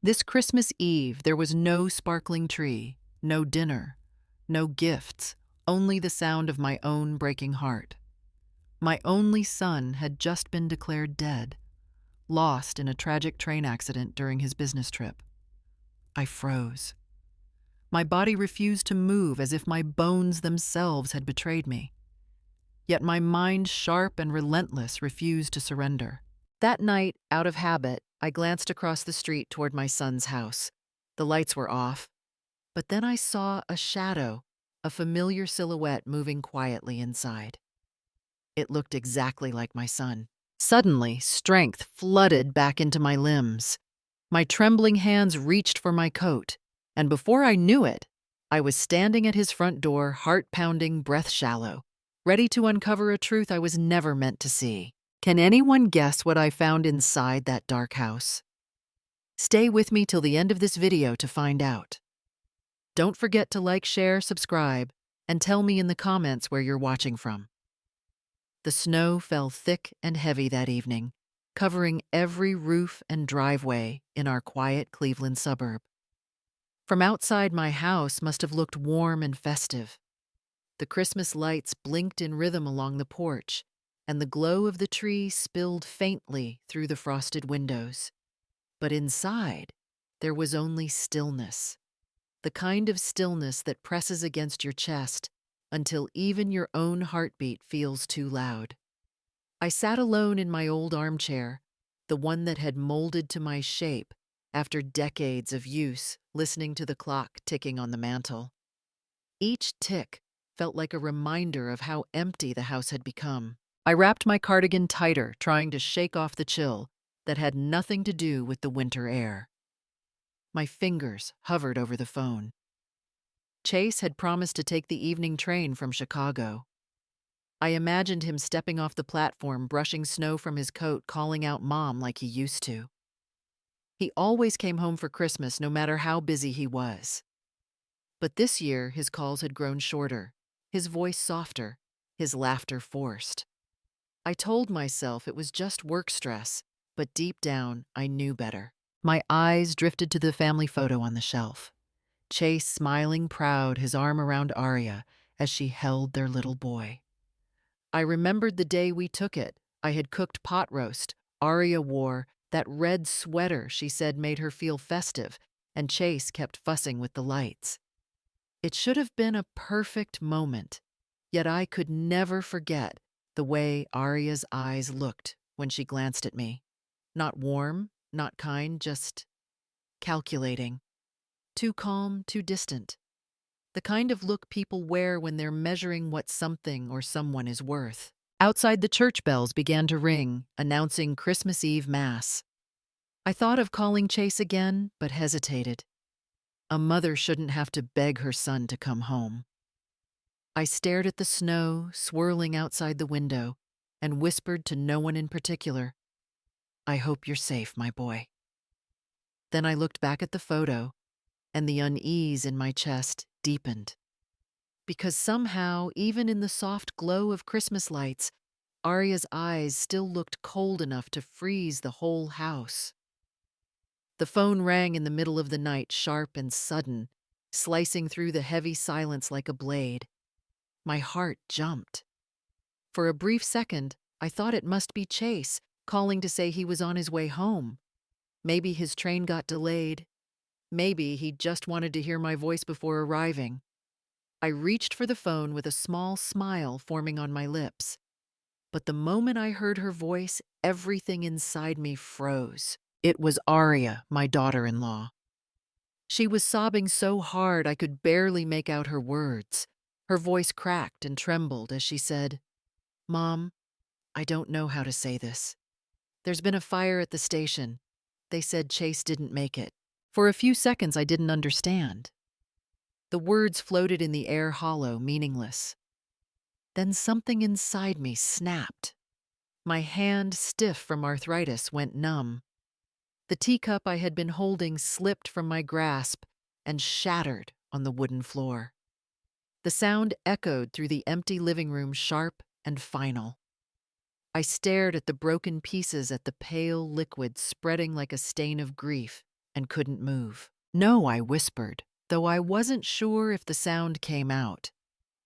This Christmas Eve, there was no sparkling tree, no dinner, no gifts, only the sound of my own breaking heart. My only son had just been declared dead, lost in a tragic train accident during his business trip. I froze. My body refused to move as if my bones themselves had betrayed me. Yet my mind, sharp and relentless, refused to surrender. That night, out of habit, I glanced across the street toward my son's house. The lights were off, but then I saw a shadow, a familiar silhouette moving quietly inside. It looked exactly like my son. Suddenly, strength flooded back into my limbs. My trembling hands reached for my coat, and before I knew it, I was standing at his front door, heart pounding, breath shallow, ready to uncover a truth I was never meant to see. Can anyone guess what I found inside that dark house? Stay with me till the end of this video to find out. Don't forget to like, share, subscribe, and tell me in the comments where you're watching from. The snow fell thick and heavy that evening, covering every roof and driveway in our quiet Cleveland suburb. From outside, my house must have looked warm and festive. The Christmas lights blinked in rhythm along the porch, and the glow of the tree spilled faintly through the frosted windows. But inside, there was only stillness, the kind of stillness that presses against your chest until even your own heartbeat feels too loud. I sat alone in my old armchair, the one that had molded to my shape after decades of use, listening to the clock ticking on the mantel. Each tick felt like a reminder of how empty the house had become. I wrapped my cardigan tighter, trying to shake off the chill that had nothing to do with the winter air. My fingers hovered over the phone. Chase had promised to take the evening train from Chicago. I imagined him stepping off the platform, brushing snow from his coat, calling out Mom like he used to. He always came home for Christmas, no matter how busy he was. But this year, his calls had grown shorter, his voice softer, his laughter forced. I told myself it was just work stress, but deep down, I knew better. My eyes drifted to the family photo on the shelf. Chase smiling proud, his arm around Aria as she held their little boy. I remembered the day we took it. I had cooked pot roast. Aria wore that red sweater she said made her feel festive, and Chase kept fussing with the lights. It should have been a perfect moment, yet I could never forget the way Aria's eyes looked when she glanced at me. Not warm, not kind, just calculating. Too calm, too distant. The kind of look people wear when they're measuring what something or someone is worth. Outside, the church bells began to ring, announcing Christmas Eve Mass. I thought of calling Chase again, but hesitated. A mother shouldn't have to beg her son to come home. I stared at the snow swirling outside the window and whispered to no one in particular, "I hope you're safe, my boy." Then I looked back at the photo, and the unease in my chest deepened. Because somehow, even in the soft glow of Christmas lights, Aria's eyes still looked cold enough to freeze the whole house. The phone rang in the middle of the night, sharp and sudden, slicing through the heavy silence like a blade. My heart jumped. For a brief second, I thought it must be Chase, calling to say he was on his way home. Maybe his train got delayed. Maybe he just wanted to hear my voice before arriving. I reached for the phone with a small smile forming on my lips. But the moment I heard her voice, everything inside me froze. It was Aria, my daughter-in-law. She was sobbing so hard I could barely make out her words. Her voice cracked and trembled as she said, "Mom, I don't know how to say this. There's been a fire at the station. They said Chase didn't make it." For a few seconds, I didn't understand. The words floated in the air, hollow, meaningless. Then something inside me snapped. My hand, stiff from arthritis, went numb. The teacup I had been holding slipped from my grasp and shattered on the wooden floor. The sound echoed through the empty living room, sharp and final. I stared at the broken pieces, at the pale liquid spreading like a stain of grief, and couldn't move. "No," I whispered, though I wasn't sure if the sound came out.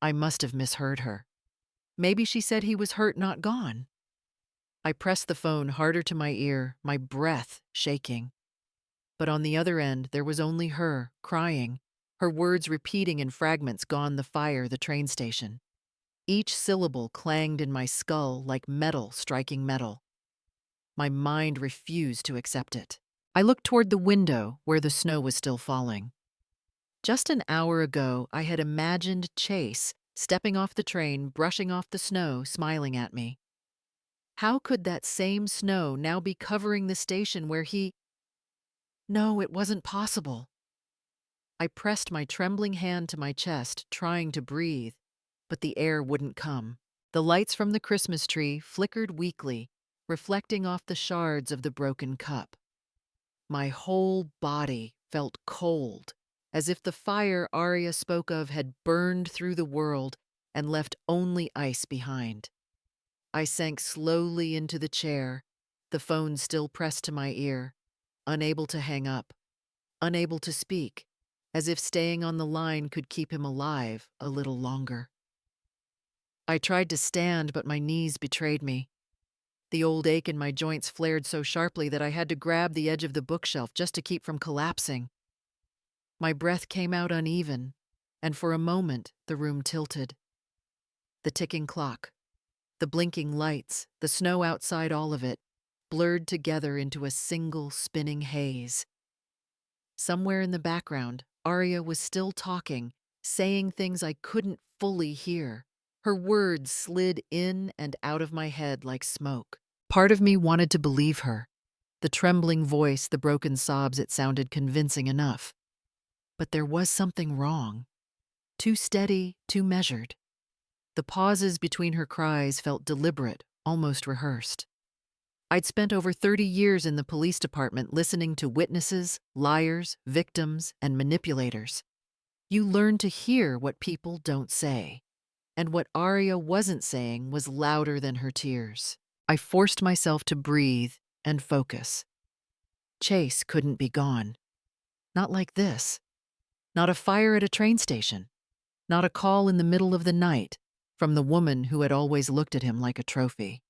I must have misheard her. Maybe she said he was hurt, not gone. I pressed the phone harder to my ear, my breath shaking. But on the other end, there was only her, crying, her words repeating in fragments. "Gone, the fire, the train station." Each syllable clanged in my skull like metal striking metal. My mind refused to accept it. I looked toward the window where the snow was still falling. Just an hour ago, I had imagined Chase stepping off the train, brushing off the snow, smiling at me. How could that same snow now be covering the station where he— No, it wasn't possible. I pressed my trembling hand to my chest, trying to breathe, but the air wouldn't come. The lights from the Christmas tree flickered weakly, reflecting off the shards of the broken cup. My whole body felt cold, as if the fire Arya spoke of had burned through the world and left only ice behind. I sank slowly into the chair, the phone still pressed to my ear, unable to hang up, unable to speak, as if staying on the line could keep him alive a little longer. I tried to stand, but my knees betrayed me. The old ache in my joints flared so sharply that I had to grab the edge of the bookshelf just to keep from collapsing. My breath came out uneven, and for a moment the room tilted. The ticking clock, the blinking lights, the snow outside, all of it, blurred together into a single spinning haze. Somewhere in the background, Arya was still talking, saying things I couldn't fully hear. Her words slid in and out of my head like smoke. Part of me wanted to believe her. The trembling voice, the broken sobs, it sounded convincing enough. But there was something wrong. Too steady, too measured. The pauses between her cries felt deliberate, almost rehearsed. I'd spent over 30 years in the police department listening to witnesses, liars, victims, and manipulators. You learn to hear what people don't say. And what Arya wasn't saying was louder than her tears. I forced myself to breathe and focus. Chase couldn't be gone. Not like this. Not a fire at a train station. Not a call in the middle of the night from the woman who had always looked at him like a trophy.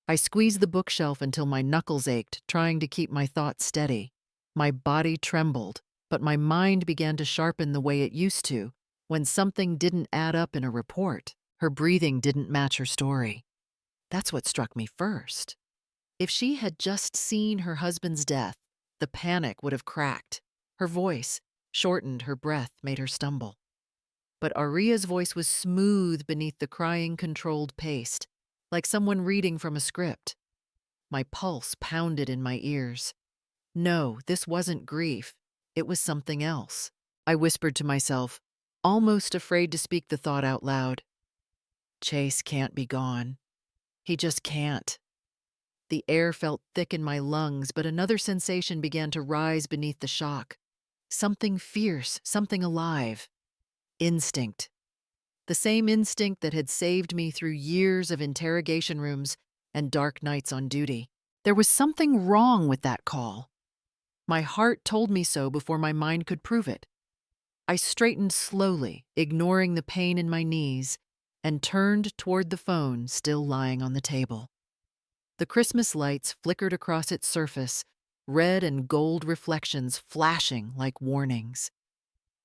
I squeezed the bookshelf until my knuckles ached, trying to keep my thoughts steady. My body trembled, but my mind began to sharpen the way it used to when something didn't add up in a report. Her breathing didn't match her story. That's what struck me first. If she had just seen her husband's death, the panic would have cracked. Her voice shortened, her breath made her stumble. But Arya's voice was smooth beneath the crying, controlled pace, like someone reading from a script. My pulse pounded in my ears. No, this wasn't grief. It was something else. I whispered to myself, almost afraid to speak the thought out loud. Chase can't be gone. He just can't. The air felt thick in my lungs, but another sensation began to rise beneath the shock. Something fierce, something alive. Instinct. The same instinct that had saved me through years of interrogation rooms and dark nights on duty. There was something wrong with that call. My heart told me so before my mind could prove it. I straightened slowly, ignoring the pain in my knees, and turned toward the phone still lying on the table. The Christmas lights flickered across its surface, red and gold reflections flashing like warnings.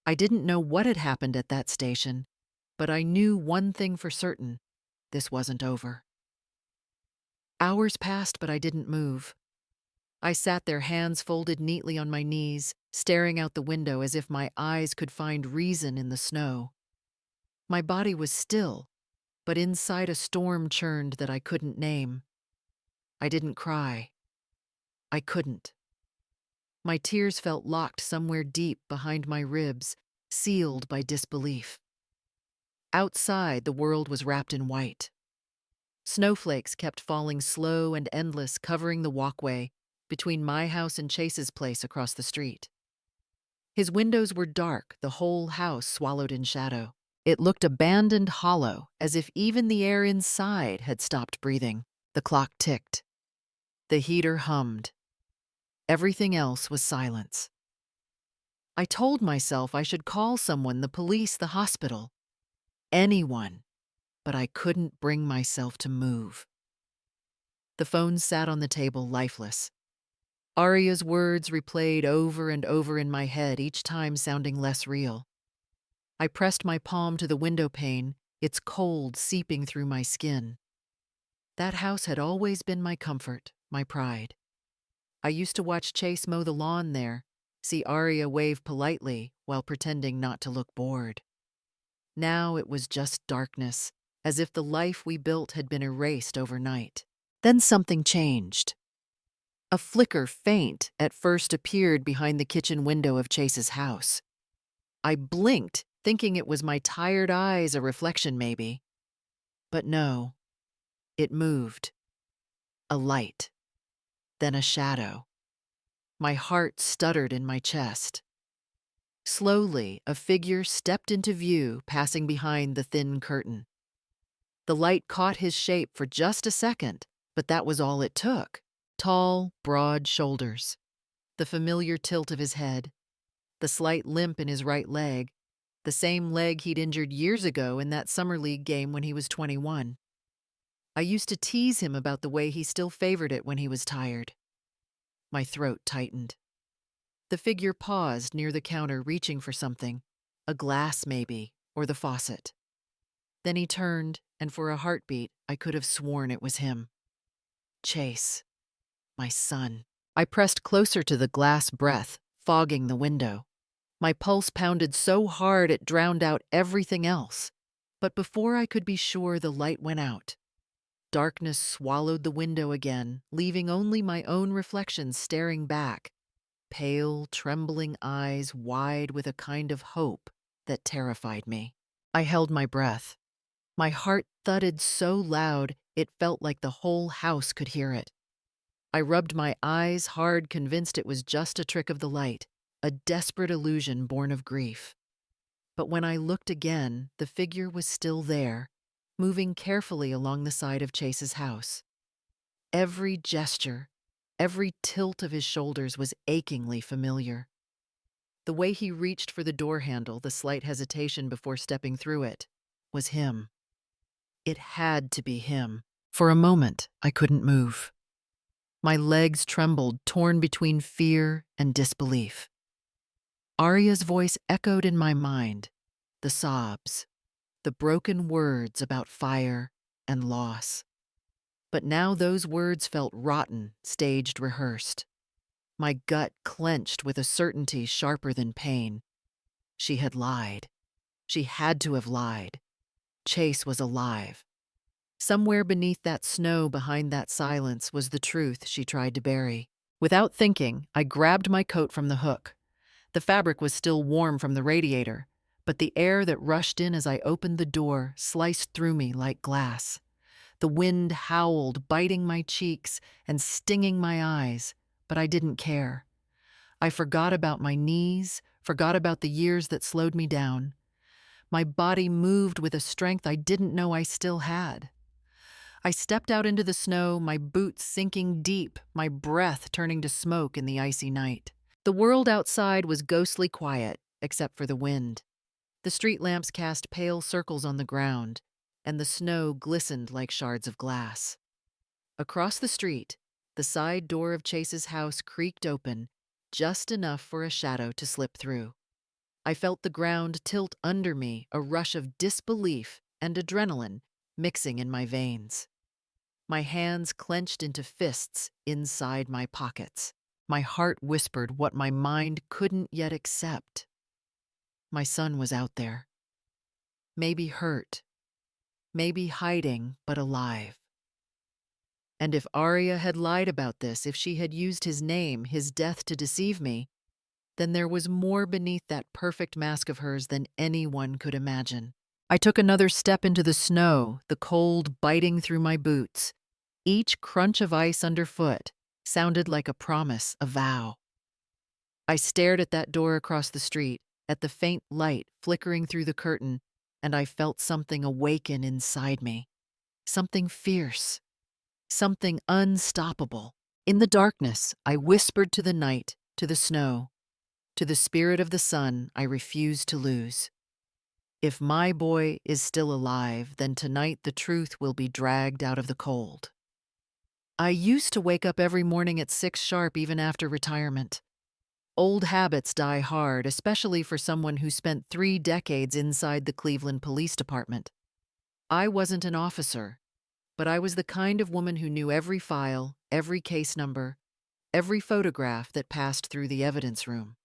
I didn't know what had happened at that station, but I knew one thing for certain: this wasn't over. Hours passed, but I didn't move. I sat there, hands folded neatly on my knees, staring out the window as if my eyes could find reason in the snow. My body was still, but inside a storm churned that I couldn't name. I didn't cry. I couldn't. My tears felt locked somewhere deep behind my ribs, sealed by disbelief. Outside, the world was wrapped in white. Snowflakes kept falling slow and endless, covering the walkway between my house and Chase's place across the street. His windows were dark, the whole house swallowed in shadow. It looked abandoned, hollow, as if even the air inside had stopped breathing. The clock ticked. The heater hummed. Everything else was silence. I told myself I should call someone, the police, the hospital, anyone, but I couldn't bring myself to move. The phone sat on the table, lifeless. Arya's words replayed over and over in my head, each time sounding less real. I pressed my palm to the window pane, its cold seeping through my skin. That house had always been my comfort, my pride. I used to watch Chase mow the lawn there, see Arya wave politely while pretending not to look bored. Now it was just darkness, as if the life we built had been erased overnight. Then something changed. A flicker, faint at first, appeared behind the kitchen window of Chase's house. I blinked, thinking it was my tired eyes, a reflection maybe. But no, it moved. A light. Then a shadow. My heart stuttered in my chest. Slowly, a figure stepped into view, passing behind the thin curtain. The light caught his shape for just a second, but that was all it took. Tall, broad shoulders, the familiar tilt of his head, the slight limp in his right leg, the same leg he'd injured years ago in that summer league game when he was 21. I used to tease him about the way he still favored it when he was tired. My throat tightened. The figure paused near the counter, reaching for something, a glass maybe, or the faucet. Then he turned, and for a heartbeat, I could have sworn it was him. Chase. My son. I pressed closer to the glass, breath fogging the window. My pulse pounded so hard it drowned out everything else. But before I could be sure, the light went out. Darkness swallowed the window again, leaving only my own reflection staring back, pale, trembling eyes wide with a kind of hope that terrified me. I held my breath. My heart thudded so loud it felt like the whole house could hear it. I rubbed my eyes hard, convinced it was just a trick of the light, a desperate illusion born of grief. But when I looked again, the figure was still there, moving carefully along the side of Chase's house. Every gesture, every tilt of his shoulders was achingly familiar. The way he reached for the door handle, the slight hesitation before stepping through it, was him. It had to be him. For a moment, I couldn't move. My legs trembled, torn between fear and disbelief. Arya's voice echoed in my mind, the sobs, the broken words about fire and loss. But now those words felt rotten, staged, rehearsed. My gut clenched with a certainty sharper than pain. She had lied. She had to have lied. Chase was alive. Somewhere beneath that snow, behind that silence, was the truth she tried to bury. Without thinking, I grabbed my coat from the hook. The fabric was still warm from the radiator, but the air that rushed in as I opened the door sliced through me like glass. The wind howled, biting my cheeks and stinging my eyes, but I didn't care. I forgot about my knees, forgot about the years that slowed me down. My body moved with a strength I didn't know I still had. I stepped out into the snow, my boots sinking deep, my breath turning to smoke in the icy night. The world outside was ghostly quiet, except for the wind. The street lamps cast pale circles on the ground, and the snow glistened like shards of glass. Across the street, the side door of Chase's house creaked open, just enough for a shadow to slip through. I felt the ground tilt under me, a rush of disbelief and adrenaline mixing in my veins. My hands clenched into fists inside my pockets. My heart whispered what my mind couldn't yet accept. My son was out there. Maybe hurt. Maybe hiding, but alive. And if Arya had lied about this, if she had used his name, his death, to deceive me, then there was more beneath that perfect mask of hers than anyone could imagine. I took another step into the snow, the cold biting through my boots. Each crunch of ice underfoot sounded like a promise, a vow. I stared at that door across the street, at the faint light flickering through the curtain, and I felt something awaken inside me. Something fierce. Something unstoppable. In the darkness, I whispered to the night, to the snow, to the spirit of the sun I refused to lose. If my boy is still alive, then tonight the truth will be dragged out of the cold. I used to wake up every morning at 6 sharp even after retirement. Old habits die hard, especially for someone who spent 3 decades inside the Cleveland Police Department. I wasn't an officer, but I was the kind of woman who knew every file, every case number, every photograph that passed through the evidence room.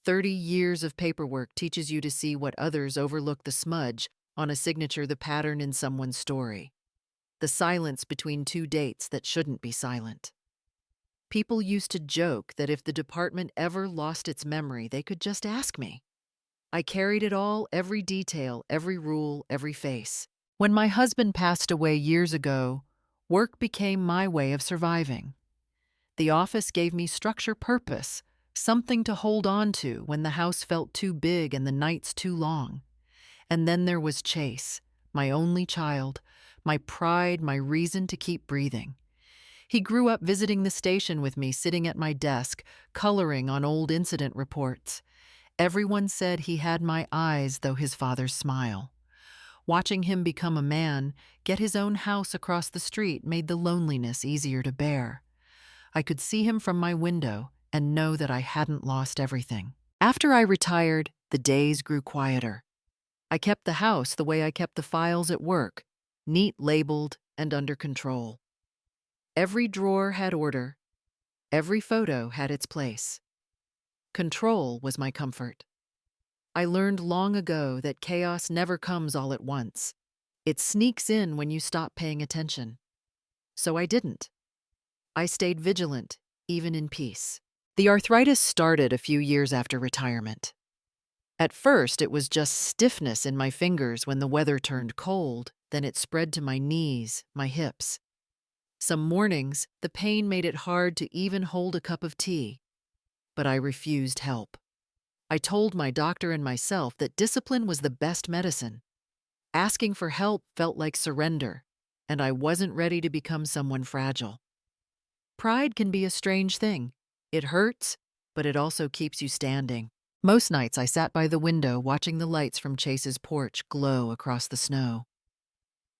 30 years of paperwork teaches you to see what others overlook: the smudge on a signature, the pattern in someone's story, the silence between 2 dates that shouldn't be silent. People used to joke that if the department ever lost its memory, they could just ask me. I carried it all, every detail, every rule, every face. When my husband passed away years ago, work became my way of surviving. The office gave me structure, purpose, something to hold on to when the house felt too big and the nights too long. And then there was Chase, my only child, my pride, my reason to keep breathing. He grew up visiting the station with me, sitting at my desk, coloring on old incident reports. Everyone said he had my eyes, though his father's smile. Watching him become a man, get his own house across the street, made the loneliness easier to bear. I could see him from my window and know that I hadn't lost everything. After I retired, the days grew quieter. I kept the house the way I kept the files at work, neat, labeled, and under control. Every drawer had order. Every photo had its place. Control was my comfort. I learned long ago that chaos never comes all at once. It sneaks in when you stop paying attention. So I didn't. I stayed vigilant, even in peace. The arthritis started a few years after retirement. At first, it was just stiffness in my fingers when the weather turned cold, then it spread to my knees, my hips. Some mornings, the pain made it hard to even hold a cup of tea. But I refused help. I told my doctor and myself that discipline was the best medicine. Asking for help felt like surrender, and I wasn't ready to become someone fragile. Pride can be a strange thing. It hurts, but it also keeps you standing. Most nights I sat by the window watching the lights from Chase's porch glow across the snow.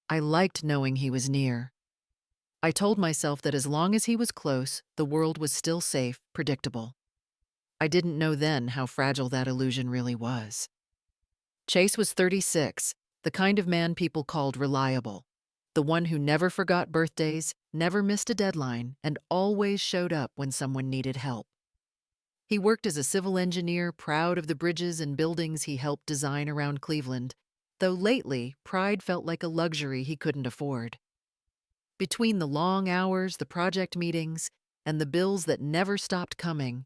I liked knowing he was near. I told myself that as long as he was close, the world was still safe, predictable. I didn't know then how fragile that illusion really was. Chase was 36, the kind of man people called reliable, the one who never forgot birthdays, never missed a deadline, and always showed up when someone needed help. He worked as a civil engineer, proud of the bridges and buildings he helped design around Cleveland, though lately, pride felt like a luxury he couldn't afford. Between the long hours, the project meetings, and the bills that never stopped coming,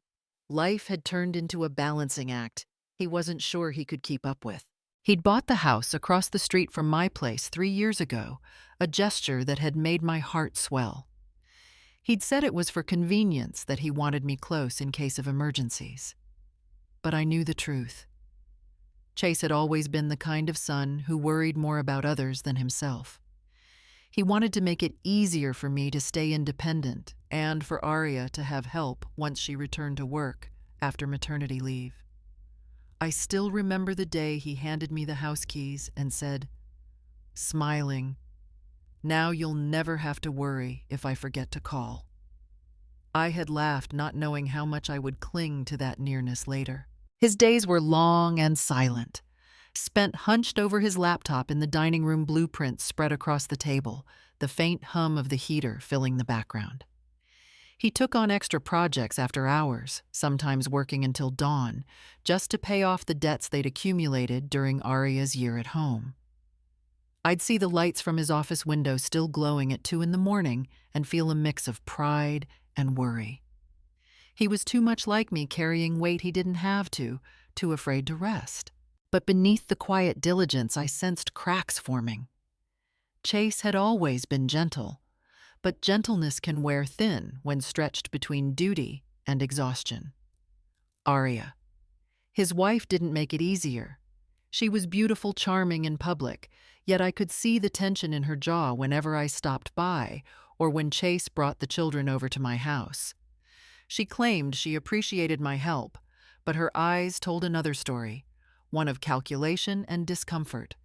life had turned into a balancing act he wasn't sure he could keep up with. He'd bought the house across the street from my place 3 years ago, a gesture that had made my heart swell. He'd said it was for convenience, that he wanted me close in case of emergencies. But I knew the truth. Chase had always been the kind of son who worried more about others than himself. He wanted to make it easier for me to stay independent and for Aria to have help once she returned to work after maternity leave. I still remember the day he handed me the house keys and said, smiling, "Now you'll never have to worry if I forget to call." I had laughed, not knowing how much I would cling to that nearness later. His days were long and silent, spent hunched over his laptop in the dining room, blueprints spread across the table, the faint hum of the heater filling the background. He took on extra projects after hours, sometimes working until dawn, just to pay off the debts they'd accumulated during Aria's year at home. I'd see the lights from his office window still glowing at 2 in the morning and feel a mix of pride and worry. He was too much like me, carrying weight he didn't have to, too afraid to rest. But beneath the quiet diligence, I sensed cracks forming. Chase had always been gentle, but gentleness can wear thin when stretched between duty and exhaustion. Aria. His wife didn't make it easier. She was beautiful, charming in public, yet I could see the tension in her jaw whenever I stopped by or when Chase brought the children over to my house. She claimed she appreciated my help, but her eyes told another story, one of calculation and discomfort,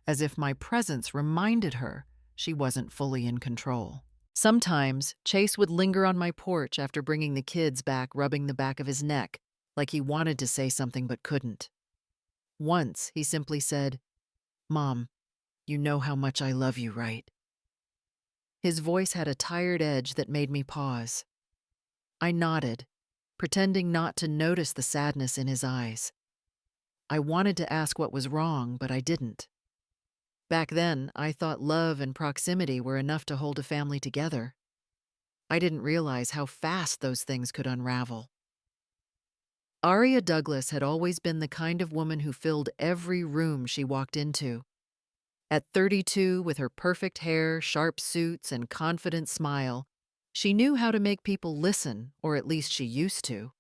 as if my presence reminded her she wasn't fully in control. Sometimes, Chase would linger on my porch after bringing the kids back, rubbing the back of his neck, like he wanted to say something but couldn't. Once, he simply said, "Mom, you know how much I love you, right?" His voice had a tired edge that made me pause. I nodded, pretending not to notice the sadness in his eyes. I wanted to ask what was wrong, but I didn't. Back then, I thought love and proximity were enough to hold a family together. I didn't realize how fast those things could unravel. Aria Douglas had always been the kind of woman who filled every room she walked into. At 32, with her perfect hair, sharp suits, and confident smile, she knew how to make people listen, or at least she used to.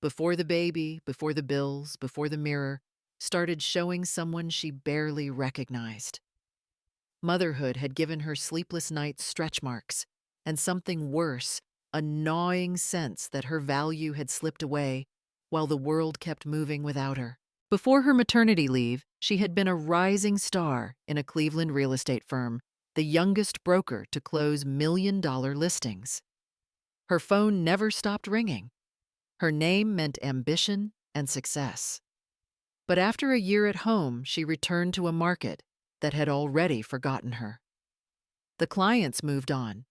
Before the baby, before the bills, before the mirror, started showing someone she barely recognized. Motherhood had given her sleepless nights stretch marks, and something worse, a gnawing sense that her value had slipped away while the world kept moving without her. Before her maternity leave, she had been a rising star in a Cleveland real estate firm, the youngest broker to close million-dollar listings. Her phone never stopped ringing. Her name meant ambition and success. But after a year at home, she returned to a market that had already forgotten her. The clients moved on.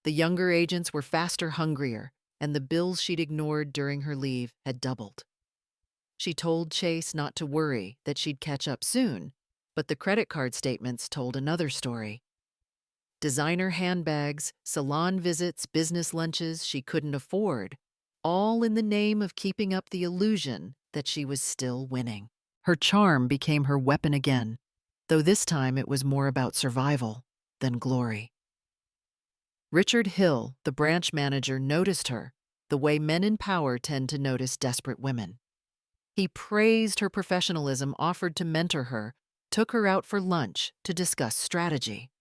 The younger agents were faster, hungrier, and the bills she'd ignored during her leave had doubled. She told Chase not to worry, that she'd catch up soon, but the credit card statements told another story. Designer handbags, salon visits, business lunches she couldn't afford, all in the name of keeping up the illusion that she was still winning. Her charm became her weapon again, though this time it was more about survival than glory. Richard Hill, the branch manager, noticed her, the way men in power tend to notice desperate women. He praised her professionalism, offered to mentor her, took her out for lunch to discuss strategy.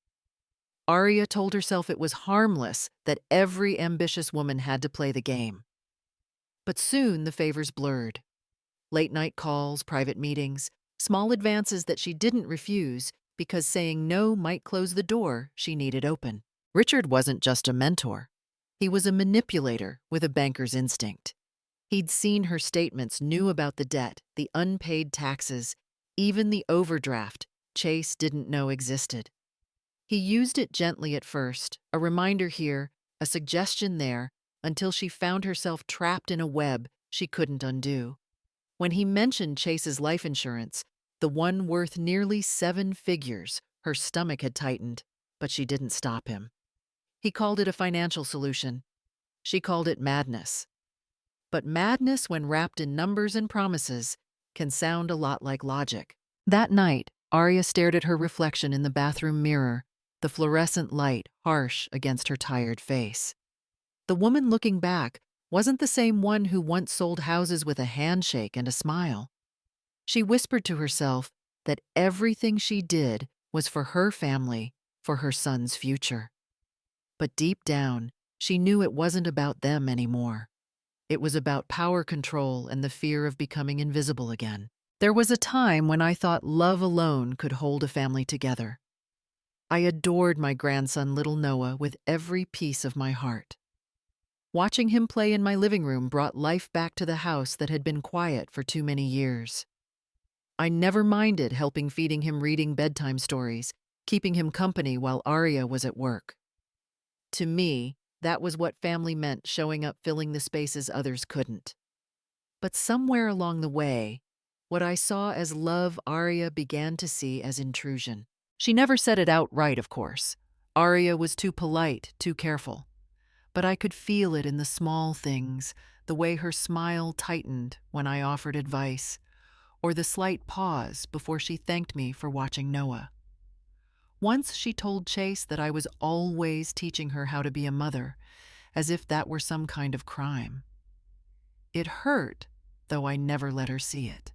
Aria told herself it was harmless, that every ambitious woman had to play the game. But soon the favors blurred. Late-night calls, private meetings, small advances that she didn't refuse because saying no might close the door she needed open. Richard wasn't just a mentor. He was a manipulator with a banker's instinct. He'd seen her statements, knew about the debt, the unpaid taxes, even the overdraft Chase didn't know existed. He used it gently at first, a reminder here, a suggestion there, until she found herself trapped in a web she couldn't undo. When he mentioned Chase's life insurance, the one worth nearly 7 figures, her stomach had tightened, but she didn't stop him. He called it a financial solution. She called it madness. But madness, when wrapped in numbers and promises, can sound a lot like logic. That night, Aria stared at her reflection in the bathroom mirror, the fluorescent light harsh against her tired face. The woman looking back wasn't the same one who once sold houses with a handshake and a smile. She whispered to herself that everything she did was for her family, for her son's future. But deep down, she knew it wasn't about them anymore. It was about power control and the fear of becoming invisible again. There was a time when I thought love alone could hold a family together. I adored my grandson, little Noah, with every piece of my heart. Watching him play in my living room brought life back to the house that had been quiet for too many years. I never minded helping feeding him, reading bedtime stories, keeping him company while Aria was at work. To me, that was what family meant, showing up, filling the spaces others couldn't. But somewhere along the way, what I saw as love, Aria began to see as intrusion. She never said it outright, of course. Aria was too polite, too careful. But I could feel it in the small things, the way her smile tightened when I offered advice, or the slight pause before she thanked me for watching Noah. Once she told Chase that I was always teaching her how to be a mother, as if that were some kind of crime. It hurt, though I never let her see it.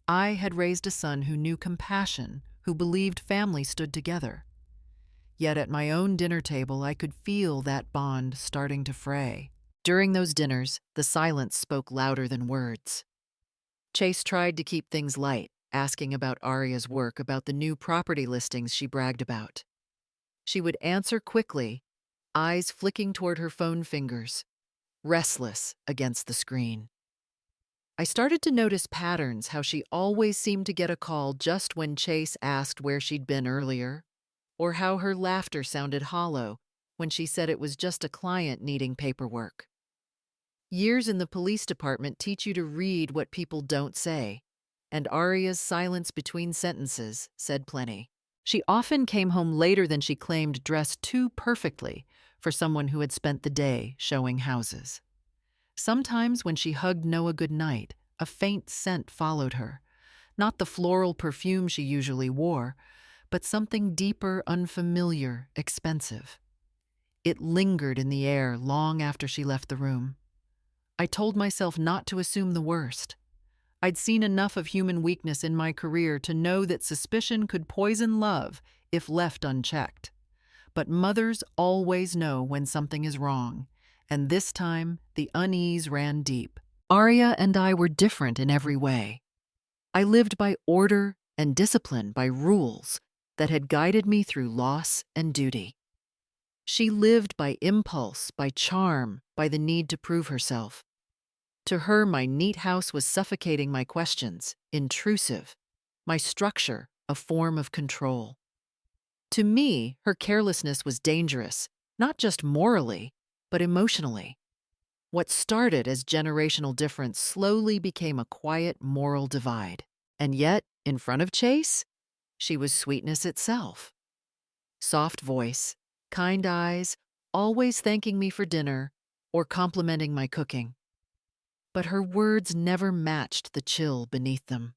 I had raised a son who knew compassion, who believed family stood together. Yet at my own dinner table, I could feel that bond starting to fray. During those dinners, the silence spoke louder than words. Chase tried to keep things light, asking about Arya's work, about the new property listings she bragged about. She would answer quickly, eyes flicking toward her phone fingers, restless against the screen. I started to notice patterns, how she always seemed to get a call just when Chase asked where she'd been earlier, or how her laughter sounded hollow when she said it was just a client needing paperwork. Years in the police department teach you to read what people don't say, and Arya's silence between sentences said plenty. She often came home later than she claimed, dressed too perfectly for someone who had spent the day showing houses. Sometimes when she hugged Noah goodnight, a faint scent followed her. Not the floral perfume she usually wore, but something deeper, unfamiliar, expensive. It lingered in the air long after she left the room. I told myself not to assume the worst. I'd seen enough of human weakness in my career to know that suspicion could poison love if left unchecked. But mothers always know when something is wrong, and this time the unease ran deep. Arya and I were different in every way. I lived by order and discipline, by rules that had guided me through loss and duty. She lived by impulse, by charm, by the need to prove herself. To her, my neat house was suffocating my questions, intrusive, my structure a form of control. To me, her carelessness was dangerous, not just morally, but emotionally. What started as generational difference slowly became a quiet moral divide. And yet, in front of Chase, she was sweetness itself. Soft voice, kind eyes, always thanking me for dinner or complimenting my cooking. But her words never matched the chill beneath them.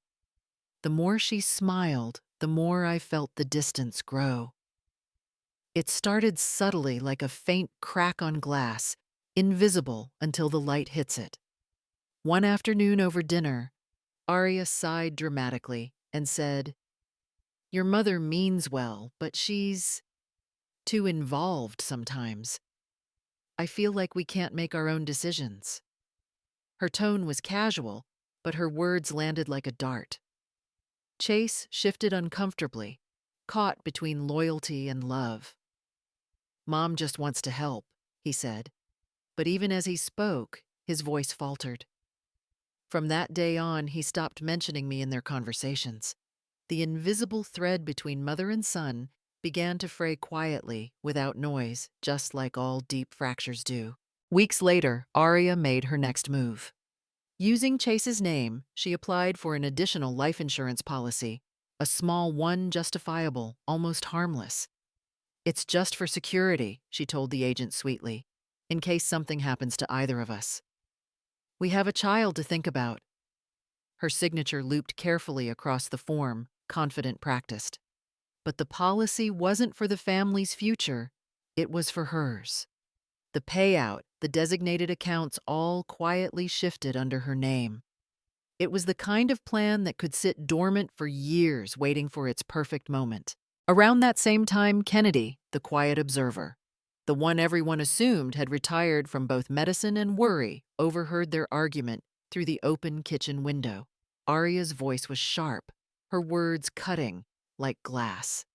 The more she smiled, the more I felt the distance grow. It started subtly, like a faint crack on glass, invisible until the light hits it. One afternoon over dinner, Arya sighed dramatically and said, "Your mother means well, but she's too involved sometimes. I feel like we can't make our own decisions." Her tone was casual, but her words landed like a dart. Chase shifted uncomfortably, caught between loyalty and love. "Mom just wants to help," he said, but even as he spoke, his voice faltered. From that day on, he stopped mentioning me in their conversations. The invisible thread between mother and son began to fray quietly, without noise, just like all deep fractures do. Weeks later, Arya made her next move. Using Chase's name, she applied for an additional life insurance policy, a small one, justifiable, almost harmless. "It's just for security," she told the agent sweetly, "in case something happens to either of us. We have a child to think about." Her signature looped carefully across the form, confident, practiced. But the policy wasn't for the family's future, it was for hers. The payout, the designated accounts, all quietly shifted under her name. It was the kind of plan that could sit dormant for years, waiting for its perfect moment. Around that same time, Kennedy, the quiet observer, the one everyone assumed had retired from both medicine and worry, overheard their argument through the open kitchen window. Arya's voice was sharp, her words cutting like glass.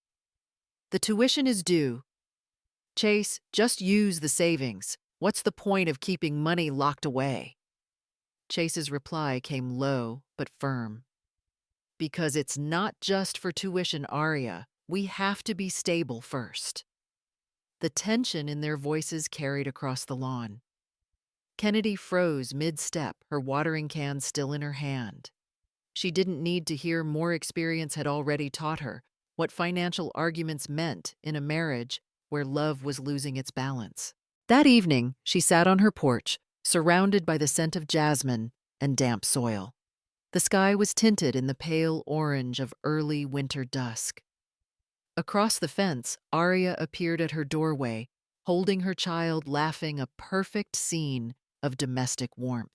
"The tuition is due. Chase, just use the savings. What's the point of keeping money locked away?" Chase's reply came low but firm. "Because it's not just for tuition, Arya. We have to be stable first." The tension in their voices carried across the lawn. Kennedy froze mid-step, her watering can still in her hand. She didn't need to hear more. Experience had already taught her what financial arguments meant in a marriage where love was losing its balance. That evening, she sat on her porch, surrounded by the scent of jasmine and damp soil. The sky was tinted in the pale orange of early winter dusk. Across the fence, Arya appeared at her doorway, holding her child, laughing, a perfect scene of domestic warmth.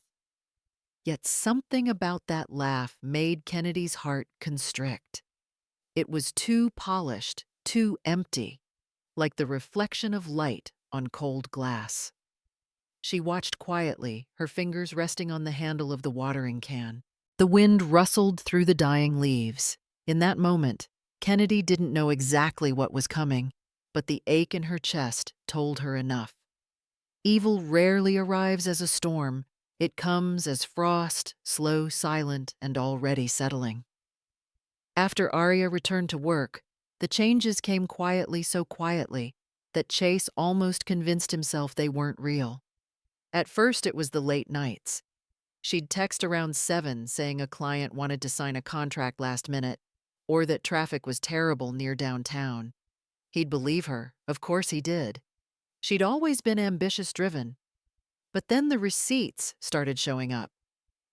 Yet something about that laugh made Kennedy's heart constrict. It was too polished, too empty. like the reflection of light on cold glass. She watched quietly, her fingers resting on the handle of the watering can. The wind rustled through the dying leaves. In that moment, Kennedy didn't know exactly what was coming, but the ache in her chest told her enough. Evil rarely arrives as a storm. It comes as frost, slow, silent, and already settling. After Arya returned to work, the changes came quietly, so quietly that Chase almost convinced himself they weren't real. At first, it was the late nights. She'd text around 7 saying a client wanted to sign a contract last minute, or that traffic was terrible near downtown. He'd believe her, of course he did. She'd always been ambitious-driven. But then the receipts started showing up.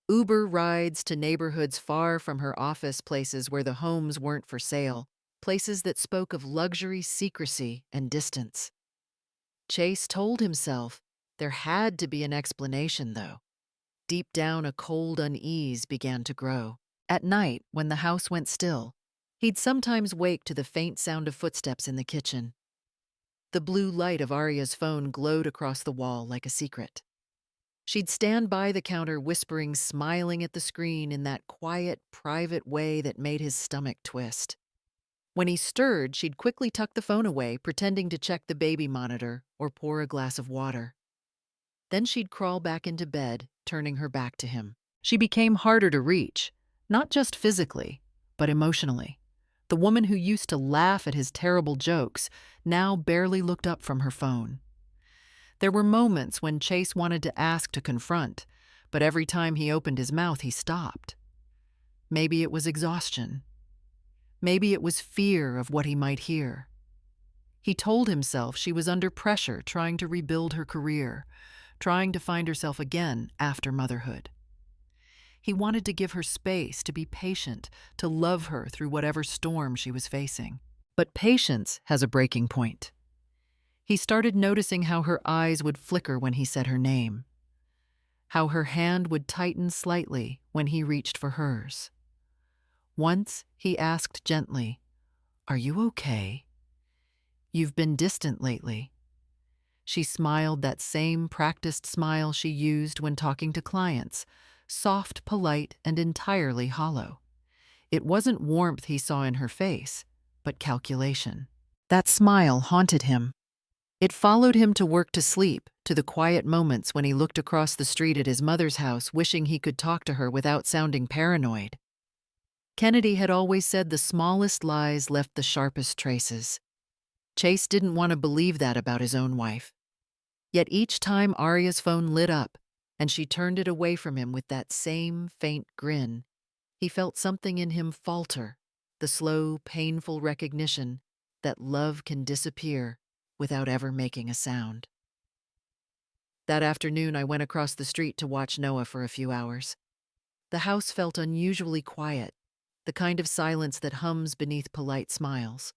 Uber rides to neighborhoods far from her office, places where the homes weren't for sale, places that spoke of luxury, secrecy, and distance. Chase told himself there had to be an explanation, though. Deep down, a cold unease began to grow. At night, when the house went still, he'd sometimes wake to the faint sound of footsteps in the kitchen. The blue light of Arya's phone glowed across the wall like a secret. She'd stand by the counter whispering, smiling at the screen in that quiet, private way that made his stomach twist. When he stirred, she'd quickly tuck the phone away, pretending to check the baby monitor or pour a glass of water. Then she'd crawl back into bed, turning her back to him. She became harder to reach, not just physically, but emotionally. The woman who used to laugh at his terrible jokes now barely looked up from her phone. There were moments when Chase wanted to ask, to confront, but every time he opened his mouth, he stopped. Maybe it was exhaustion. Maybe it was fear of what he might hear. He told himself she was under pressure, trying to rebuild her career, trying to find herself again after motherhood. He wanted to give her space, to be patient, to love her through whatever storm she was facing. But patience has a breaking point. He started noticing how her eyes would flicker when he said her name, how her hand would tighten slightly when he reached for hers. Once he asked gently, "Are you okay? You've been distant lately." She smiled, that same practiced smile she used when talking to clients, soft, polite, and entirely hollow. It wasn't warmth he saw in her face, but calculation. That smile haunted him. It followed him to work, to sleep, to the quiet moments when he looked across the street at his mother's house, wishing he could talk to her without sounding paranoid. Kennedy had always said the smallest lies left the sharpest traces. Chase didn't want to believe that about his own wife. Yet each time Arya's phone lit up, and she turned it away from him with that same faint grin, he felt something in him falter, the slow, painful recognition that love can disappear without ever making a sound. That afternoon, I went across the street to watch Noah for a few hours. The house felt unusually quiet, the kind of silence that hums beneath polite smiles.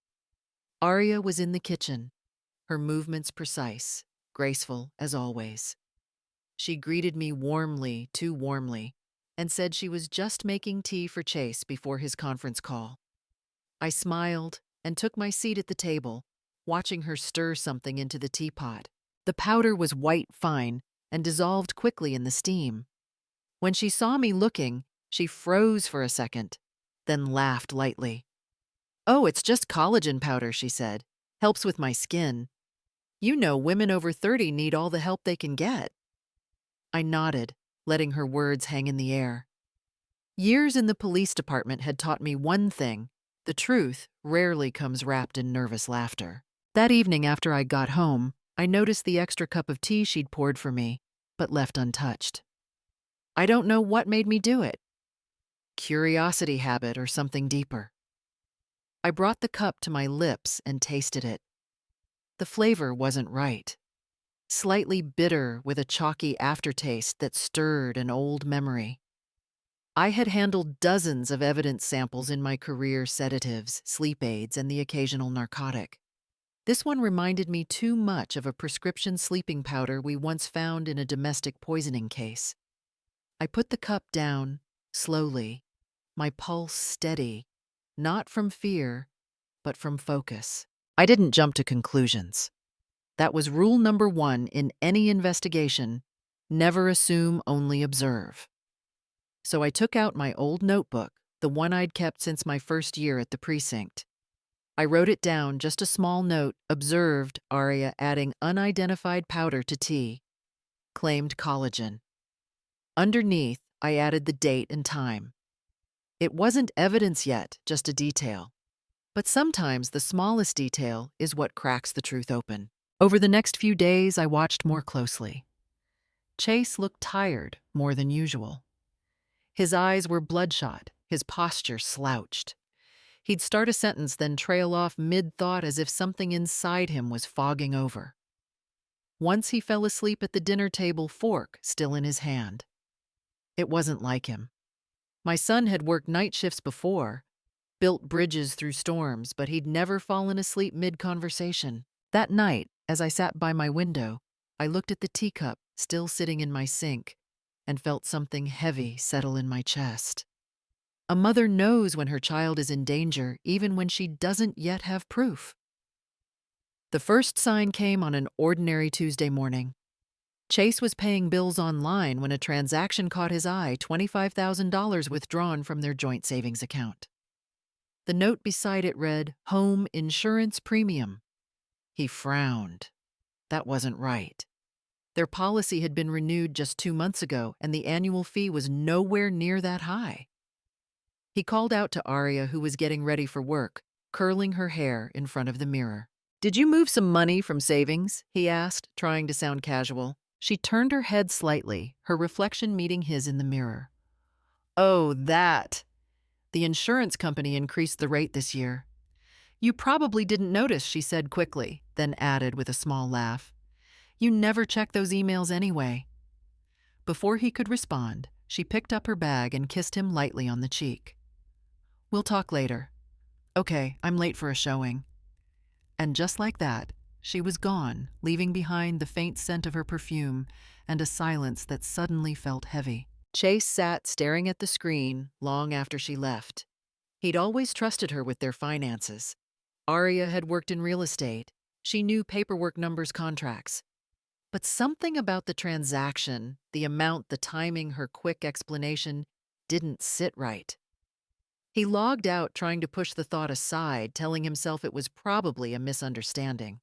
Arya was in the kitchen, her movements precise, graceful as always. She greeted me warmly, too warmly, and said she was just making tea for Chase before his conference call. I smiled and took my seat at the table, watching her stir something into the teapot. The powder was white fine and dissolved quickly in the steam. When she saw me looking, she froze for a second, then laughed lightly. "Oh, it's just collagen powder," she said. "Helps with my skin. You know, women over 30 need all the help they can get." I nodded, letting her words hang in the air. Years in the police department had taught me one thing: the truth rarely comes wrapped in nervous laughter. That evening after I got home, I noticed the extra cup of tea she'd poured for me, but left untouched. I don't know what made me do it. Curiosity, habit, or something deeper. I brought the cup to my lips and tasted it. The flavor wasn't right. Slightly bitter with a chalky aftertaste that stirred an old memory. I had handled dozens of evidence samples in my career: sedatives, sleep aids, and the occasional narcotic. This one reminded me too much of a prescription sleeping powder we once found in a domestic poisoning case. I put the cup down, slowly, my pulse steady, not from fear, but from focus. I didn't jump to conclusions. That was rule number one in any investigation: never assume, only observe. So I took out my old notebook, the one I'd kept since my first year at the precinct. I wrote it down, just a small note: observed Aria adding unidentified powder to tea. Claimed collagen. Underneath, I added the date and time. It wasn't evidence yet, just a detail. But sometimes the smallest detail is what cracks the truth open. Over the next few days, I watched more closely. Chase looked tired, more than usual. His eyes were bloodshot, his posture slouched. He'd start a sentence, then trail off mid-thought as if something inside him was fogging over. Once he fell asleep at the dinner table, fork still in his hand. It wasn't like him. My son had worked night shifts before, built bridges through storms, but he'd never fallen asleep mid-conversation. That night, as I sat by my window, I looked at the teacup still sitting in my sink and felt something heavy settle in my chest. A mother knows when her child is in danger, even when she doesn't yet have proof. The first sign came on an ordinary Tuesday morning. Chase was paying bills online when a transaction caught his eye: $25,000 withdrawn from their joint savings account. The note beside it read, "Home Insurance Premium." He frowned. That wasn't right. Their policy had been renewed just 2 months ago, and the annual fee was nowhere near that high. He called out to Aria, who was getting ready for work, curling her hair in front of the mirror. "Did you move some money from savings?" he asked, trying to sound casual. She turned her head slightly, her reflection meeting his in the mirror. "Oh, that. The insurance company increased the rate this year." "You probably didn't notice," she said quickly, then added with a small laugh, "You never check those emails anyway." Before he could respond, she picked up her bag and kissed him lightly on the cheek. "We'll talk later." "Okay, I'm late for a showing." And just like that, she was gone, leaving behind the faint scent of her perfume and a silence that suddenly felt heavy. Chase sat staring at the screen long after she left. He'd always trusted her with their finances. Aria had worked in real estate. She knew paperwork, numbers, contracts. But something about the transaction, the amount, the timing, her quick explanation, didn't sit right. He logged out, trying to push the thought aside, telling himself it was probably a misunderstanding.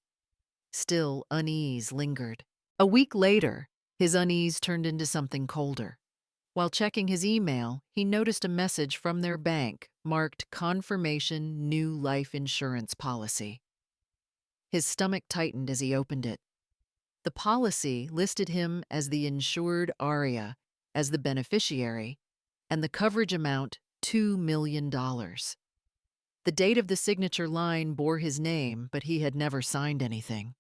Still, unease lingered. A week later, his unease turned into something colder. While checking his email, he noticed a message from their bank marked "Confirmation New Life Insurance Policy." His stomach tightened as he opened it. The policy listed him as the insured Aria, as the beneficiary, and the coverage amount $2 million. The date of the signature line bore his name, but he had never signed anything.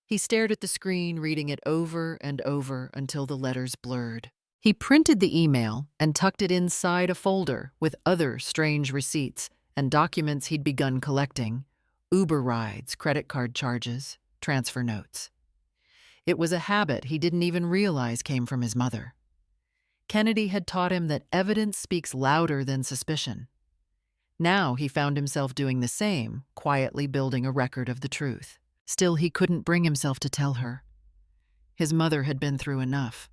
He stared at the screen, reading it over and over until the letters blurred. He printed the email and tucked it inside a folder with other strange receipts and documents he'd begun collecting: Uber rides, credit card charges, transfer notes. It was a habit he didn't even realize came from his mother. Kennedy had taught him that evidence speaks louder than suspicion. Now he found himself doing the same, quietly building a record of the truth. Still, he couldn't bring himself to tell her. His mother had been through enough.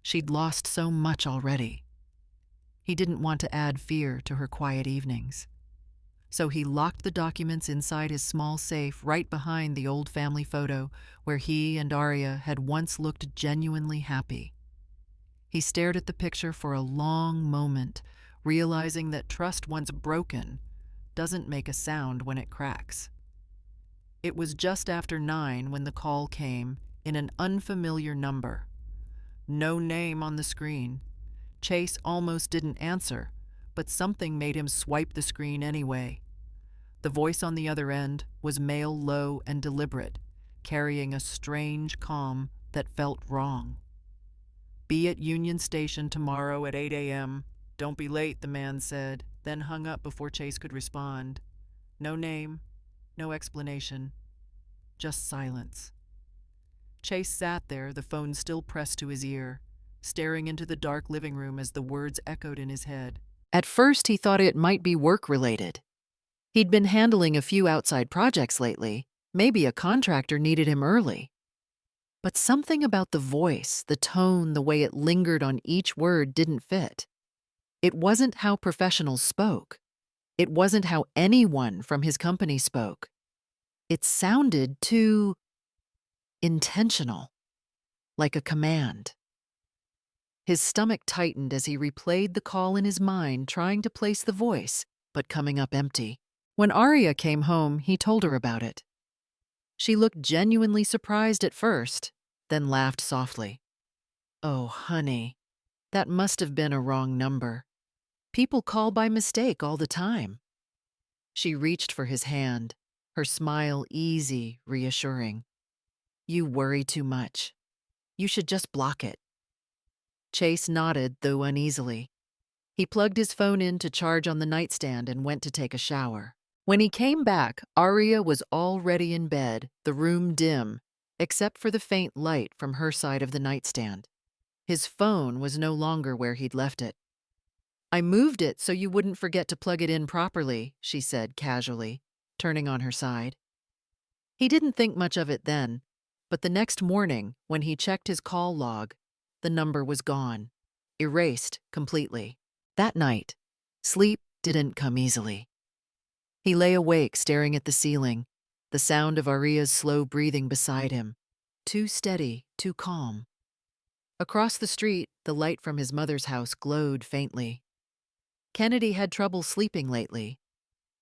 She'd lost so much already. He didn't want to add fear to her quiet evenings. So he locked the documents inside his small safe right behind the old family photo where he and Aria had once looked genuinely happy. He stared at the picture for a long moment, realizing that trust once broken doesn't make a sound when it cracks. It was just after 9 when the call came, in an unfamiliar number. No name on the screen. Chase almost didn't answer, but something made him swipe the screen anyway. The voice on the other end was male, low and deliberate, carrying a strange calm that felt wrong. "Be at Union Station tomorrow at 8 a.m. Don't be late," the man said, then hung up before Chase could respond. No name, no explanation, just silence. Chase sat there, the phone still pressed to his ear, staring into the dark living room as the words echoed in his head. At first, he thought it might be work-related. He'd been handling a few outside projects lately. Maybe a contractor needed him early. But something about the voice, the tone, the way it lingered on each word didn't fit. It wasn't how professionals spoke. It wasn't how anyone from his company spoke. It sounded too intentional, like a command. His stomach tightened as he replayed the call in his mind, trying to place the voice, but coming up empty. When Arya came home, he told her about it. She looked genuinely surprised at first, then laughed softly. "Oh, honey, that must have been a wrong number. People call by mistake all the time." She reached for his hand, her smile easy, reassuring. "You worry too much. You should just block it." Chase nodded, though uneasily. He plugged his phone in to charge on the nightstand and went to take a shower. When he came back, Arya was already in bed, the room dim, except for the faint light from her side of the nightstand. His phone was no longer where he'd left it. "I moved it so you wouldn't forget to plug it in properly," she said casually, turning on her side. He didn't think much of it then, but the next morning, when he checked his call log, the number was gone, erased completely. That night, sleep didn't come easily. He lay awake staring at the ceiling, the sound of Arya's slow breathing beside him, too steady, too calm. Across the street, the light from his mother's house glowed faintly. Kennedy had trouble sleeping lately.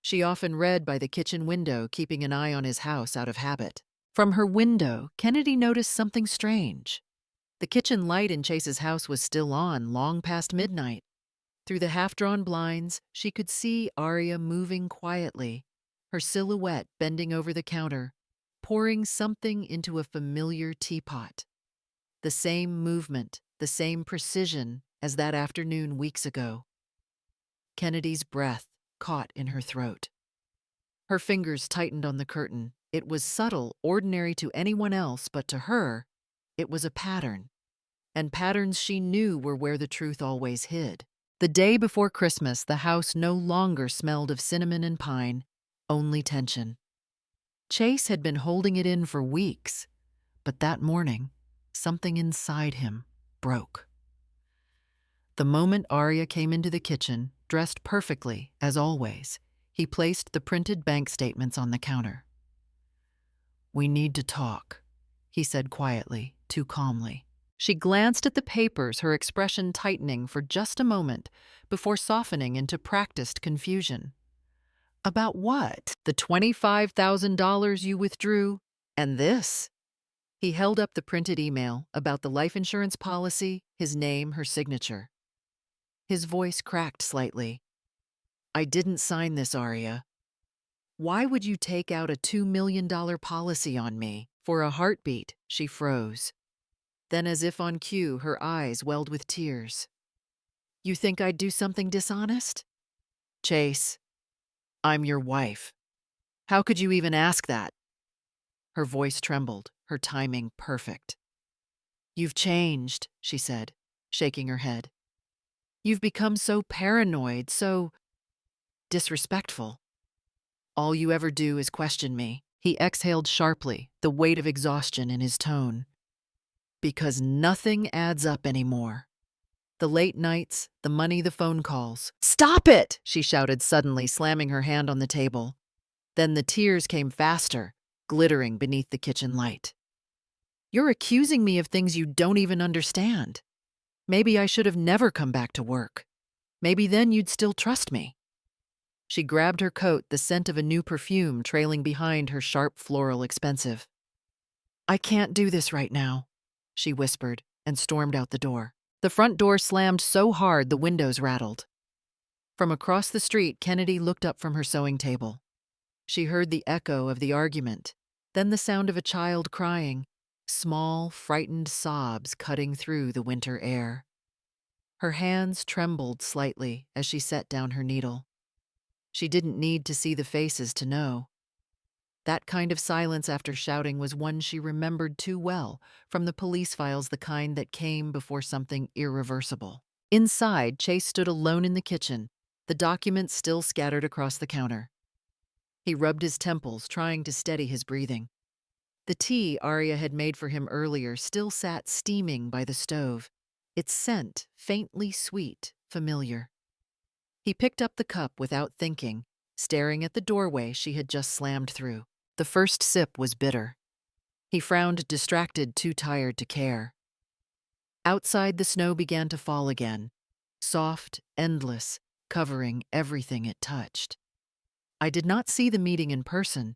She often read by the kitchen window, keeping an eye on his house out of habit. From her window, Kennedy noticed something strange. The kitchen light in Chase's house was still on, long past midnight. Through the half-drawn blinds, she could see Arya moving quietly, her silhouette bending over the counter, pouring something into a familiar teapot. The same movement, the same precision as that afternoon weeks ago. Kennedy's breath caught in her throat. Her fingers tightened on the curtain. It was subtle, ordinary to anyone else, but to her, it was a pattern. And patterns she knew were where the truth always hid. The day before Christmas, the house no longer smelled of cinnamon and pine, only tension. Chase had been holding it in for weeks, but that morning, something inside him broke. The moment Arya came into the kitchen, dressed perfectly, as always, he placed the printed bank statements on the counter. "We need to talk," he said quietly, too calmly. She glanced at the papers, her expression tightening for just a moment before softening into practiced confusion. "About what? The $25,000 you withdrew? And this?" He held up the printed email about the life insurance policy, his name, her signature. His voice cracked slightly. "I didn't sign this, Arya. Why would you take out a $2 million policy on me?" For a heartbeat, she froze. Then, as if on cue, her eyes welled with tears. "You think I'd do something dishonest?" "Chase, I'm your wife. How could you even ask that?" Her voice trembled, her timing perfect. "You've changed," she said, shaking her head. "You've become so paranoid, so disrespectful. All you ever do is question me." He exhaled sharply, the weight of exhaustion in his tone. "Because nothing adds up anymore. The late nights, the money, the phone calls." "Stop it!" she shouted suddenly, slamming her hand on the table. Then the tears came faster, glittering beneath the kitchen light. "You're accusing me of things you don't even understand. Maybe I should have never come back to work. Maybe then you'd still trust me." She grabbed her coat, the scent of a new perfume trailing behind her sharp floral expensive. "I can't do this right now," she whispered, and stormed out the door. The front door slammed so hard the windows rattled. From across the street, Kennedy looked up from her sewing table. She heard the echo of the argument, then the sound of a child crying, small, frightened sobs cutting through the winter air. Her hands trembled slightly as she set down her needle. She didn't need to see the faces to know. That kind of silence after shouting was one she remembered too well from the police files, the kind that came before something irreversible. Inside, Chase stood alone in the kitchen, the documents still scattered across the counter. He rubbed his temples, trying to steady his breathing. The tea Arya had made for him earlier still sat steaming by the stove, its scent faintly sweet, familiar. He picked up the cup without thinking, staring at the doorway she had just slammed through. The first sip was bitter. He frowned, distracted, too tired to care. Outside, the snow began to fall again, soft, endless, covering everything it touched. I did not see the meeting in person,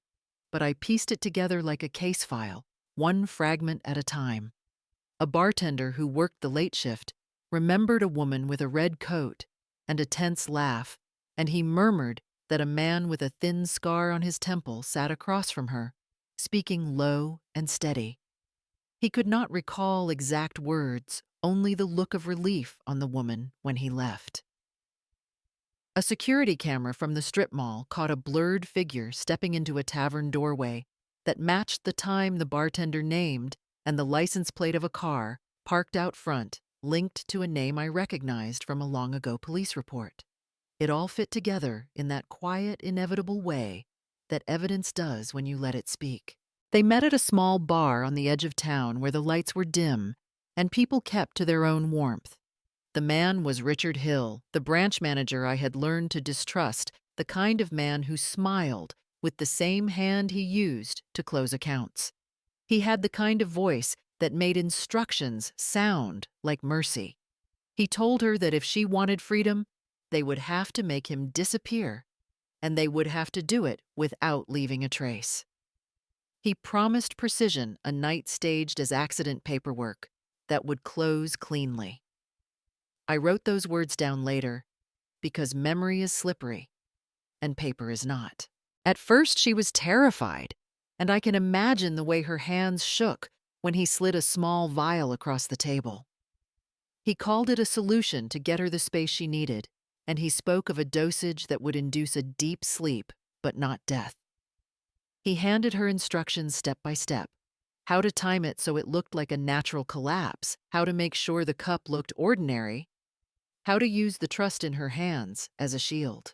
but I pieced it together like a case file, one fragment at a time. A bartender who worked the late shift remembered a woman with a red coat and a tense laugh, and he murmured that a man with a thin scar on his temple sat across from her, speaking low and steady. He could not recall exact words, only the look of relief on the woman when he left. A security camera from the strip mall caught a blurred figure stepping into a tavern doorway that matched the time the bartender named and the license plate of a car parked out front, linked to a name I recognized from a long-ago police report. It all fit together in that quiet, inevitable way that evidence does when you let it speak. They met at a small bar on the edge of town where the lights were dim and people kept to their own warmth. The man was Richard Hill, the branch manager I had learned to distrust, the kind of man who smiled with the same hand he used to close accounts. He had the kind of voice that made instructions sound like mercy. He told her that if she wanted freedom, they would have to make him disappear, and they would have to do it without leaving a trace. He promised precision, a night staged as accident paperwork that would close cleanly. I wrote those words down later because memory is slippery and paper is not. At first, she was terrified, and I can imagine the way her hands shook when he slid a small vial across the table. He called it a solution to get her the space she needed, and he spoke of a dosage that would induce a deep sleep, but not death. He handed her instructions step by step, how to time it so it looked like a natural collapse, how to make sure the cup looked ordinary, how to use the trust in her hands as a shield.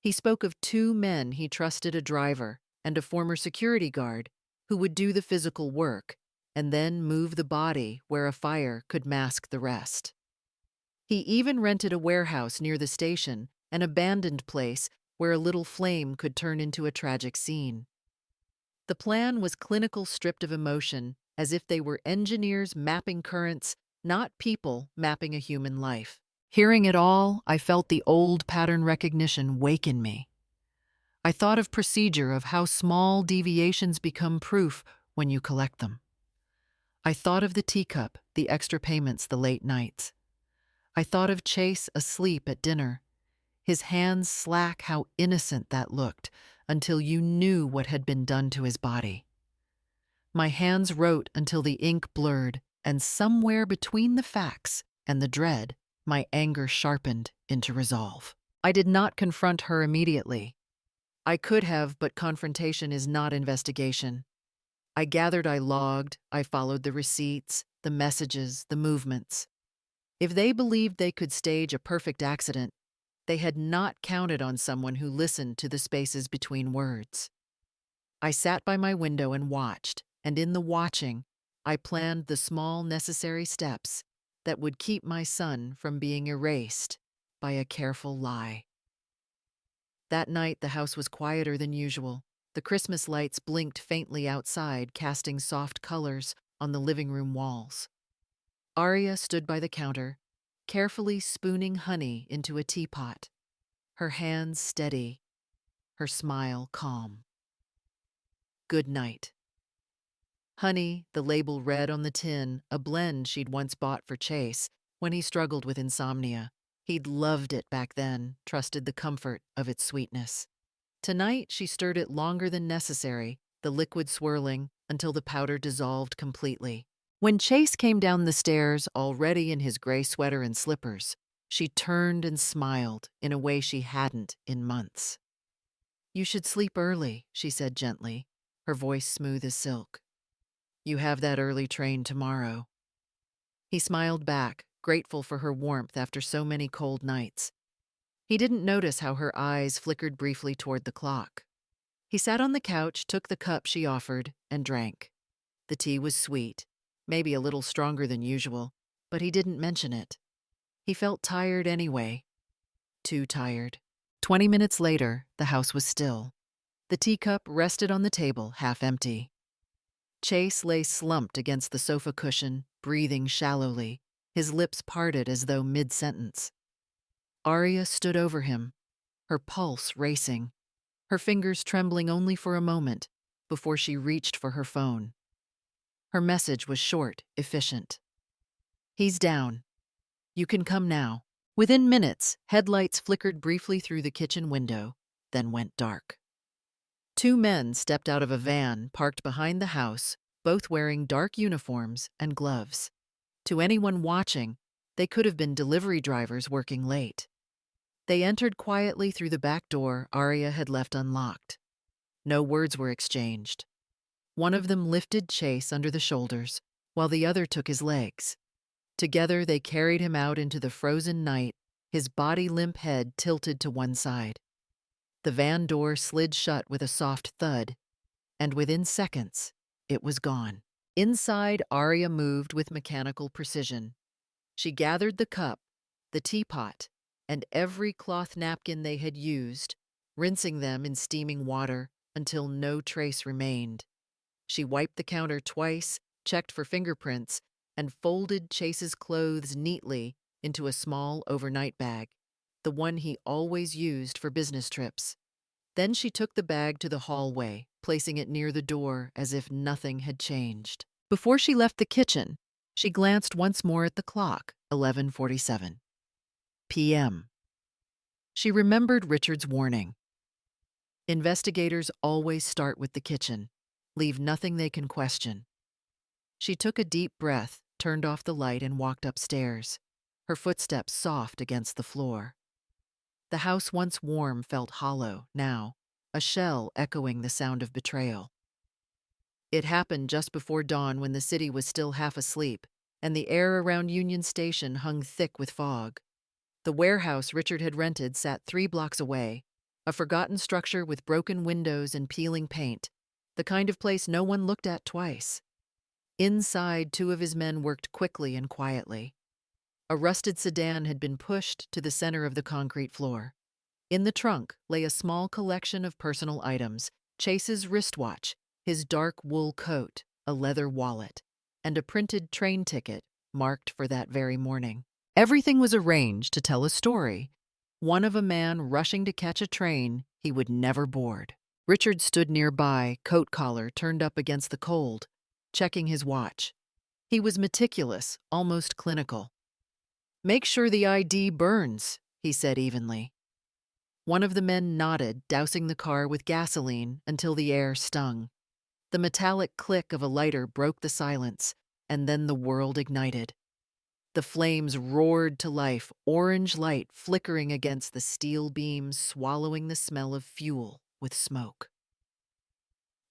He spoke of 2 men he trusted, a driver and a former security guard, who would do the physical work and then move the body where a fire could mask the rest. He even rented a warehouse near the station, an abandoned place where a little flame could turn into a tragic scene. The plan was clinical, stripped of emotion, as if they were engineers mapping currents, not people mapping a human life. Hearing it all, I felt the old pattern recognition wake in me. I thought of procedure, of how small deviations become proof when you collect them. I thought of the teacup, the extra payments, the late nights. I thought of Chase asleep at dinner, his hands slack, how innocent that looked, until you knew what had been done to his body. My hands wrote until the ink blurred, and somewhere between the facts and the dread, my anger sharpened into resolve. I did not confront her immediately. I could have, but confrontation is not investigation. I gathered, I logged, I followed the receipts, the messages, the movements. If they believed they could stage a perfect accident, they had not counted on someone who listened to the spaces between words. I sat by my window and watched, and in the watching, I planned the small necessary steps that would keep my son from being erased by a careful lie. That night, the house was quieter than usual. The Christmas lights blinked faintly outside, casting soft colors on the living room walls. Arya stood by the counter, carefully spooning honey into a teapot, her hands steady, her smile calm. Good night. Honey, the label read on the tin, a blend she'd once bought for Chase when he struggled with insomnia. He'd loved it back then, trusted the comfort of its sweetness. Tonight, she stirred it longer than necessary, the liquid swirling until the powder dissolved completely. When Chase came down the stairs, already in his gray sweater and slippers, she turned and smiled in a way she hadn't in months. "You should sleep early," she said gently, her voice smooth as silk. "You have that early train tomorrow." He smiled back, grateful for her warmth after so many cold nights. He didn't notice how her eyes flickered briefly toward the clock. He sat on the couch, took the cup she offered, and drank. The tea was sweet, maybe a little stronger than usual, but he didn't mention it. He felt tired anyway. Too tired. 20 minutes later, the house was still. The teacup rested on the table, half empty. Chase lay slumped against the sofa cushion, breathing shallowly, his lips parted as though mid-sentence. Arya stood over him, her pulse racing, her fingers trembling only for a moment before she reached for her phone. Her message was short, efficient. "He's down. You can come now." Within minutes, headlights flickered briefly through the kitchen window, then went dark. Two men stepped out of a van parked behind the house, both wearing dark uniforms and gloves. To anyone watching, they could have been delivery drivers working late. They entered quietly through the back door Arya had left unlocked. No words were exchanged. One of them lifted Chase under the shoulders, while the other took his legs. Together they carried him out into the frozen night, his body-limp head tilted to one side. The van door slid shut with a soft thud, and within seconds, it was gone. Inside, Arya moved with mechanical precision. She gathered the cup, the teapot, and every cloth napkin they had used, rinsing them in steaming water until no trace remained. She wiped the counter twice, checked for fingerprints, and folded Chase's clothes neatly into a small overnight bag, the one he always used for business trips. Then she took the bag to the hallway, placing it near the door as if nothing had changed. Before she left the kitchen, she glanced once more at the clock, 11:47 p.m. She remembered Richard's warning. Investigators always start with the kitchen, leave nothing they can question. She took a deep breath, turned off the light, and walked upstairs, her footsteps soft against the floor. The house once warm felt hollow now, a shell echoing the sound of betrayal. It happened just before dawn when the city was still half asleep, and the air around Union Station hung thick with fog. The warehouse Richard had rented sat 3 blocks away, a forgotten structure with broken windows and peeling paint, the kind of place no one looked at twice. Inside, 2 of his men worked quickly and quietly. A rusted sedan had been pushed to the center of the concrete floor. In the trunk lay a small collection of personal items: Chase's wristwatch, his dark wool coat, a leather wallet, and a printed train ticket marked for that very morning. Everything was arranged to tell a story, one of a man rushing to catch a train he would never board. Richard stood nearby, coat collar turned up against the cold, checking his watch. He was meticulous, almost clinical. "Make sure the ID burns," he said evenly. One of the men nodded, dousing the car with gasoline until the air stung. The metallic click of a lighter broke the silence, and then the world ignited. The flames roared to life, orange light flickering against the steel beams, swallowing the smell of fuel with smoke.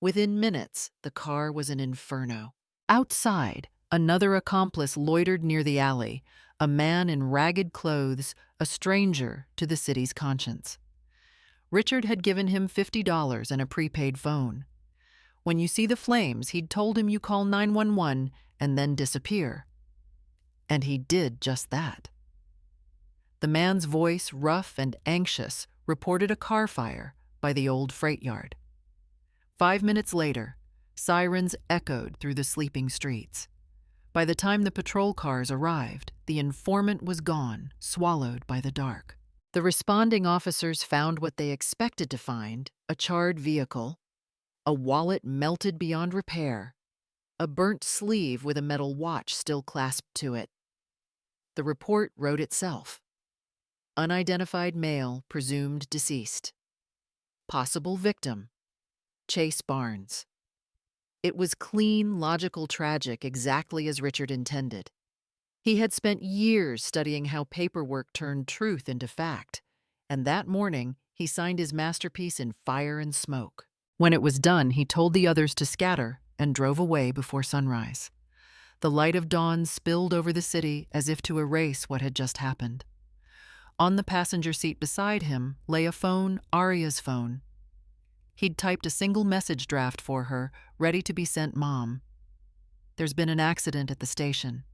Within minutes, the car was an inferno. Outside, another accomplice loitered near the alley, a man in ragged clothes, a stranger to the city's conscience. Richard had given him $50 and a prepaid phone. When you see the flames, he'd told him you call 911 and then disappear. And he did just that. The man's voice, rough and anxious, reported a car fire by the old freight yard. 5 minutes later, sirens echoed through the sleeping streets. By the time the patrol cars arrived, the informant was gone, swallowed by the dark. The responding officers found what they expected to find: a charred vehicle, a wallet melted beyond repair, a burnt sleeve with a metal watch still clasped to it. The report wrote itself. Unidentified male, presumed deceased. Possible victim: Chase Barnes. It was clean, logical, tragic, exactly as Richard intended. He had spent years studying how paperwork turned truth into fact, and that morning he signed his masterpiece in fire and smoke. When it was done, he told the others to scatter and drove away before sunrise. The light of dawn spilled over the city as if to erase what had just happened. On the passenger seat beside him lay a phone, Arya's phone. He'd typed a single message draft for her, ready to be sent Mom. There's been an accident at the station.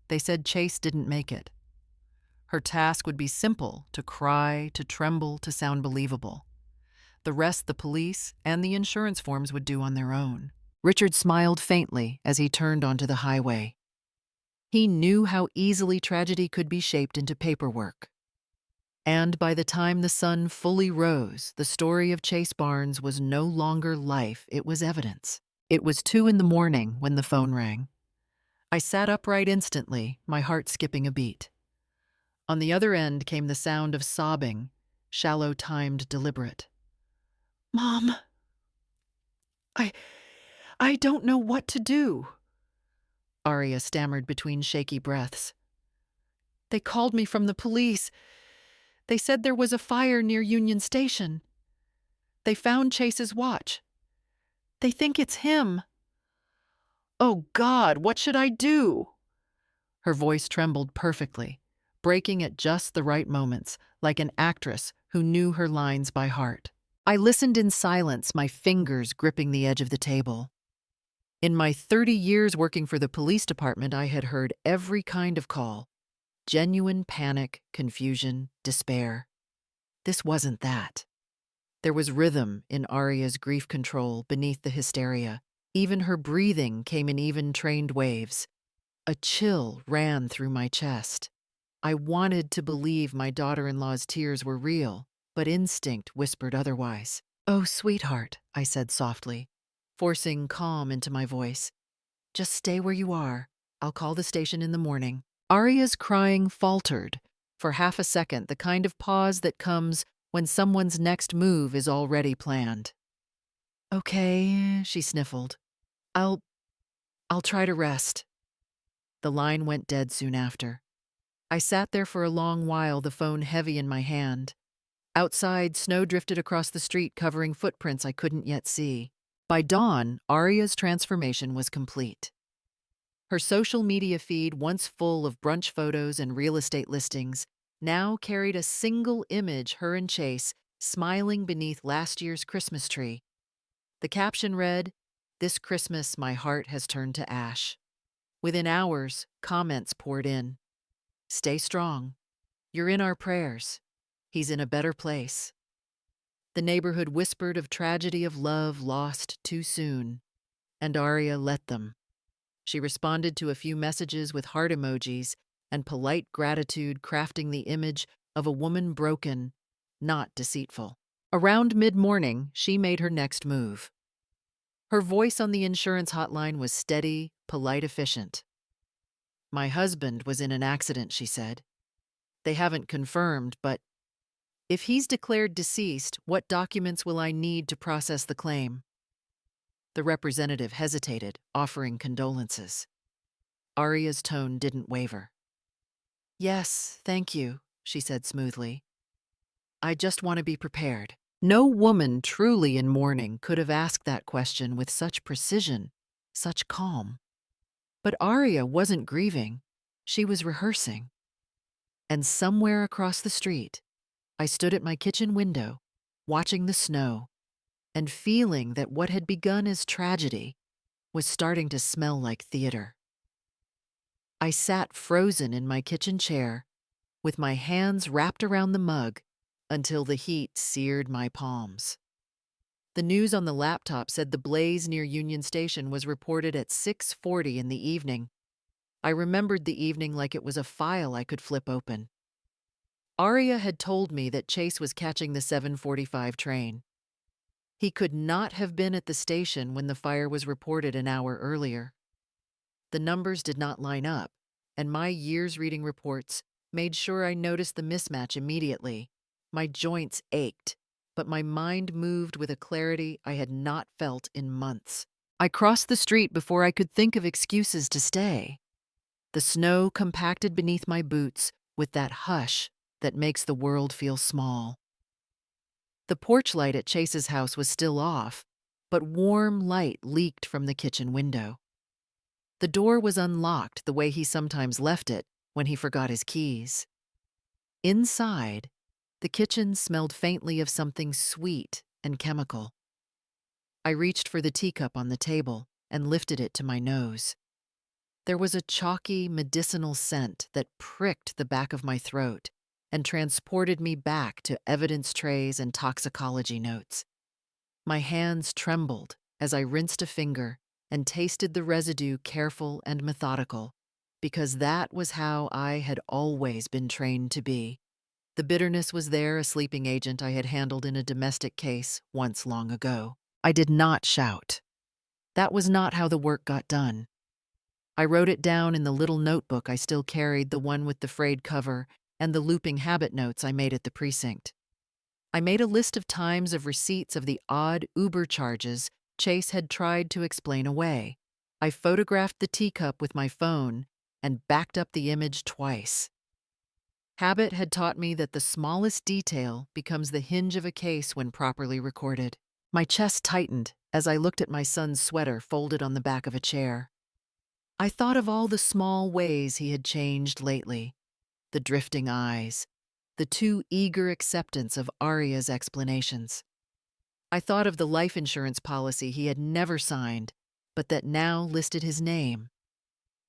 They said Chase didn't make it. Her task would be simple: to cry, to tremble, to sound believable. The rest the police and the insurance forms would do on their own. Richard smiled faintly as he turned onto the highway. He knew how easily tragedy could be shaped into paperwork. And by the time the sun fully rose, the story of Chase Barnes was no longer life, it was evidence. It was 2 a.m. when the phone rang. I sat upright instantly, my heart skipping a beat. On the other end came the sound of sobbing, shallow-timed, deliberate. "Mom, I don't know what to do," Arya stammered between shaky breaths. "They called me from the police. They said there was a fire near Union Station. They found Chase's watch. They think it's him. Oh God, what should I do?" Her voice trembled perfectly, breaking at just the right moments, like an actress who knew her lines by heart. I listened in silence, my fingers gripping the edge of the table. In my 30 years working for the police department, I had heard every kind of call. Genuine panic, confusion, despair. This wasn't that. There was rhythm in Arya's grief control beneath the hysteria. Even her breathing came in even, trained waves. A chill ran through my chest. I wanted to believe my daughter-in-law's tears were real, but instinct whispered otherwise. "Oh, sweetheart," I said softly, forcing calm into my voice. "Just stay where you are. I'll call the station in the morning." Arya's crying faltered for half a second, the kind of pause that comes when someone's next move is already planned. "Okay," she sniffled. I'll try to rest." The line went dead soon after. I sat there for a long while, the phone heavy in my hand. Outside, snow drifted across the street, covering footprints I couldn't yet see. By dawn, Arya's transformation was complete. Her social media feed, once full of brunch photos and real estate listings, now carried a single image, her and Chase, smiling beneath last year's Christmas tree. The caption read, "This Christmas, my heart has turned to ash." Within hours, comments poured in. "Stay strong. You're in our prayers. He's in a better place." The neighborhood whispered of tragedy of love lost too soon, and Arya let them. She responded to a few messages with heart emojis and polite gratitude, crafting the image of a woman broken, not deceitful. Around mid-morning, she made her next move. Her voice on the insurance hotline was steady, polite, efficient. "My husband was in an accident," she said. "They haven't confirmed, but if he's declared deceased, what documents will I need to process the claim?" The representative hesitated, offering condolences. Arya's tone didn't waver. "Yes, thank you," she said smoothly. "I just want to be prepared." No woman truly in mourning could have asked that question with such precision, such calm. But Arya wasn't grieving. She was rehearsing. And somewhere across the street, I stood at my kitchen window, watching the snow, and feeling that what had begun as tragedy was starting to smell like theater. I sat frozen in my kitchen chair, with my hands wrapped around the mug, until the heat seared my palms. The news on the laptop said the blaze near Union Station was reported at 6:40 in the evening. I remembered the evening like it was a file I could flip open. Arya had told me that Chase was catching the 7:45 train. He could not have been at the station when the fire was reported an hour earlier. The numbers did not line up, and my years reading reports made sure I noticed the mismatch immediately. My joints ached, but my mind moved with a clarity I had not felt in months. I crossed the street before I could think of excuses to stay. The snow compacted beneath my boots with that hush that makes the world feel small. The porch light at Chase's house was still off, but warm light leaked from the kitchen window. The door was unlocked the way he sometimes left it when he forgot his keys. Inside, the kitchen smelled faintly of something sweet and chemical. I reached for the teacup on the table and lifted it to my nose. There was a chalky, medicinal scent that pricked the back of my throat and transported me back to evidence trays and toxicology notes. My hands trembled as I rinsed a finger and tasted the residue careful and methodical, because that was how I had always been trained to be. The bitterness was there, a sleeping agent I had handled in a domestic case once long ago. I did not shout. That was not how the work got done. I wrote it down in the little notebook I still carried, the one with the frayed cover and the looping habit notes I made at the precinct. I made a list of times of receipts of the odd Uber charges Chase had tried to explain away. I photographed the teacup with my phone and backed up the image twice. Habit had taught me that the smallest detail becomes the hinge of a case when properly recorded. My chest tightened as I looked at my son's sweater folded on the back of a chair. I thought of all the small ways he had changed lately. The drifting eyes, the too eager acceptance of Arya's explanations. I thought of the life insurance policy he had never signed, but that now listed his name.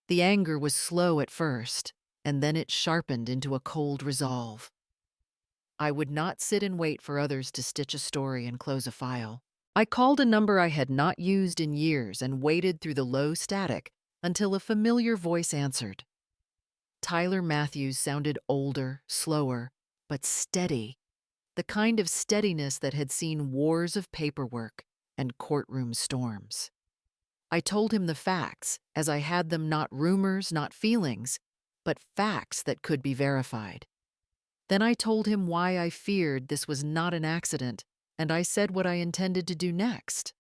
The anger was slow at first, and then it sharpened into a cold resolve. I would not sit and wait for others to stitch a story and close a file. I called a number I had not used in years and waited through the low static until a familiar voice answered. Tyler Matthews sounded older, slower, but steady, the kind of steadiness that had seen wars of paperwork and courtroom storms. I told him the facts, as I had them, not rumors, not feelings, but facts that could be verified. Then I told him why I feared this was not an accident, and I said what I intended to do next.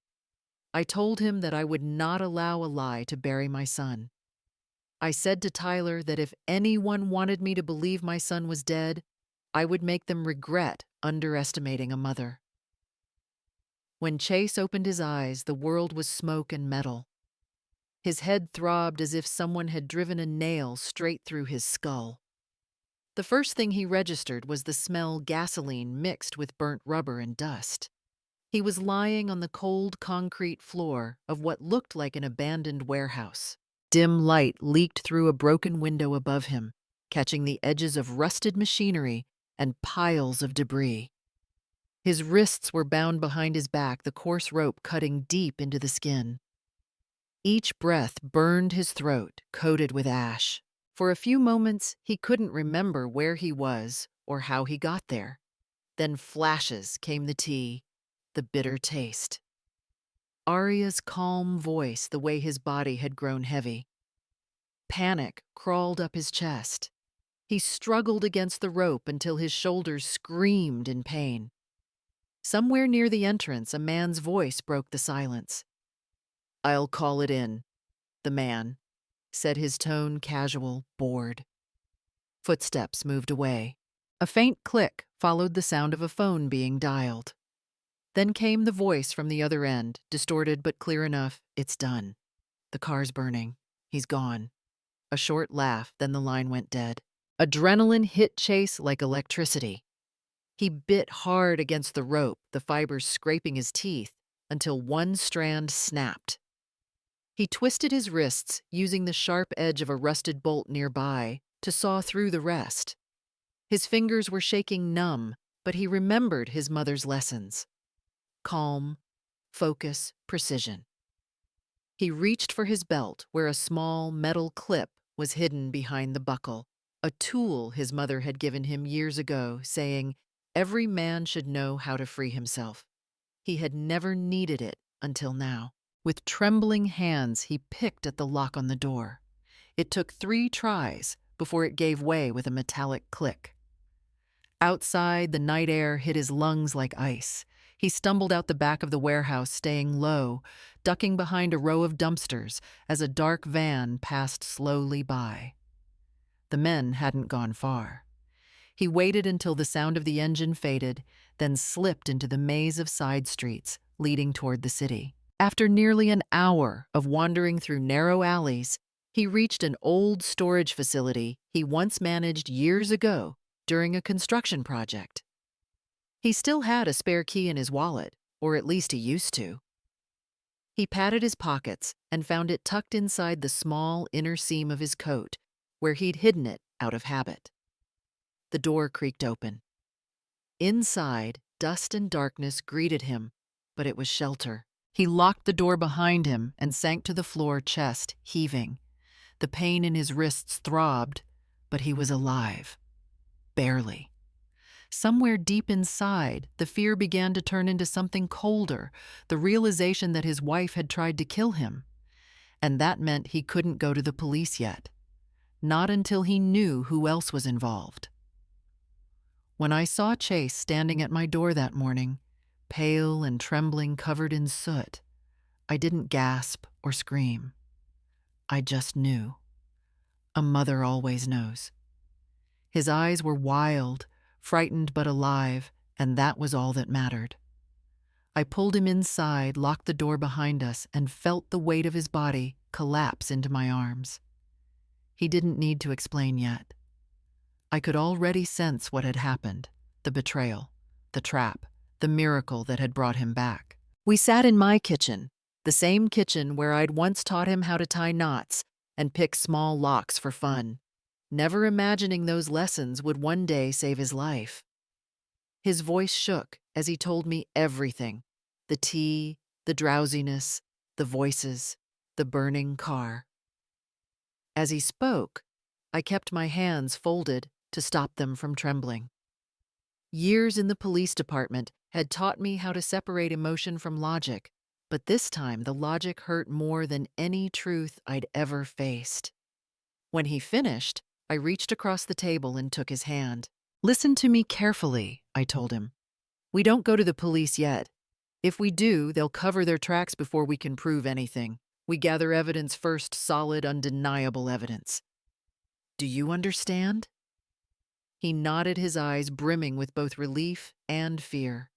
I told him that I would not allow a lie to bury my son. I said to Tyler that if anyone wanted me to believe my son was dead, I would make them regret underestimating a mother. When Chase opened his eyes, the world was smoke and metal. His head throbbed as if someone had driven a nail straight through his skull. The first thing he registered was the smell gasoline mixed with burnt rubber and dust. He was lying on the cold concrete floor of what looked like an abandoned warehouse. Dim light leaked through a broken window above him, catching the edges of rusted machinery and piles of debris. His wrists were bound behind his back, the coarse rope cutting deep into the skin. Each breath burned his throat, coated with ash. For a few moments, he couldn't remember where he was or how he got there. Then flashes came the tea, the bitter taste. Arya's calm voice, the way his body had grown heavy. Panic crawled up his chest. He struggled against the rope until his shoulders screamed in pain. Somewhere near the entrance, a man's voice broke the silence. "I'll call it in," the man said, his tone casual, bored. Footsteps moved away. A faint click followed the sound of a phone being dialed. Then came the voice from the other end, distorted but clear enough. "It's done. The car's burning. He's gone." A short laugh, then the line went dead. Adrenaline hit Chase like electricity. He bit hard against the rope, the fibers scraping his teeth, until one strand snapped. He twisted his wrists, using the sharp edge of a rusted bolt nearby to saw through the rest. His fingers were shaking numb, but he remembered his mother's lessons. Calm, focus, precision. He reached for his belt, where a small metal clip was hidden behind the buckle, a tool his mother had given him years ago, saying, "Every man should know how to free himself." He had never needed it until now. With trembling hands, he picked at the lock on the door. It took 3 tries before it gave way with a metallic click. Outside, the night air hit his lungs like ice. He stumbled out the back of the warehouse, staying low, ducking behind a row of dumpsters as a dark van passed slowly by. The men hadn't gone far. He waited until the sound of the engine faded, then slipped into the maze of side streets leading toward the city. After nearly an hour of wandering through narrow alleys, he reached an old storage facility he once managed years ago during a construction project. He still had a spare key in his wallet, or at least he used to. He patted his pockets and found it tucked inside the small inner seam of his coat, where he'd hidden it out of habit. The door creaked open. Inside, dust and darkness greeted him, but it was shelter. He locked the door behind him and sank to the floor, chest heaving. The pain in his wrists throbbed, but he was alive. Barely. Somewhere deep inside, the fear began to turn into something colder, the realization that his wife had tried to kill him. And that meant he couldn't go to the police yet. Not until he knew who else was involved. When I saw Chase standing at my door that morning, pale and trembling, covered in soot, I didn't gasp or scream. I just knew. A mother always knows. His eyes were wild, frightened but alive, and that was all that mattered. I pulled him inside, locked the door behind us, and felt the weight of his body collapse into my arms. He didn't need to explain yet. I could already sense what had happened, the betrayal, the trap, the miracle that had brought him back. We sat in my kitchen, the same kitchen where I'd once taught him how to tie knots and pick small locks for fun, never imagining those lessons would one day save his life. His voice shook as he told me everything: the tea, the drowsiness, the voices, the burning car. As he spoke, I kept my hands folded to stop them from trembling. Years in the police department had taught me how to separate emotion from logic, but this time the logic hurt more than any truth I'd ever faced. When he finished, I reached across the table and took his hand. "Listen to me carefully," I told him. "We don't go to the police yet. If we do, they'll cover their tracks before we can prove anything. We gather evidence first, solid, undeniable evidence. Do you understand?" He nodded, his eyes brimming with both relief and fear.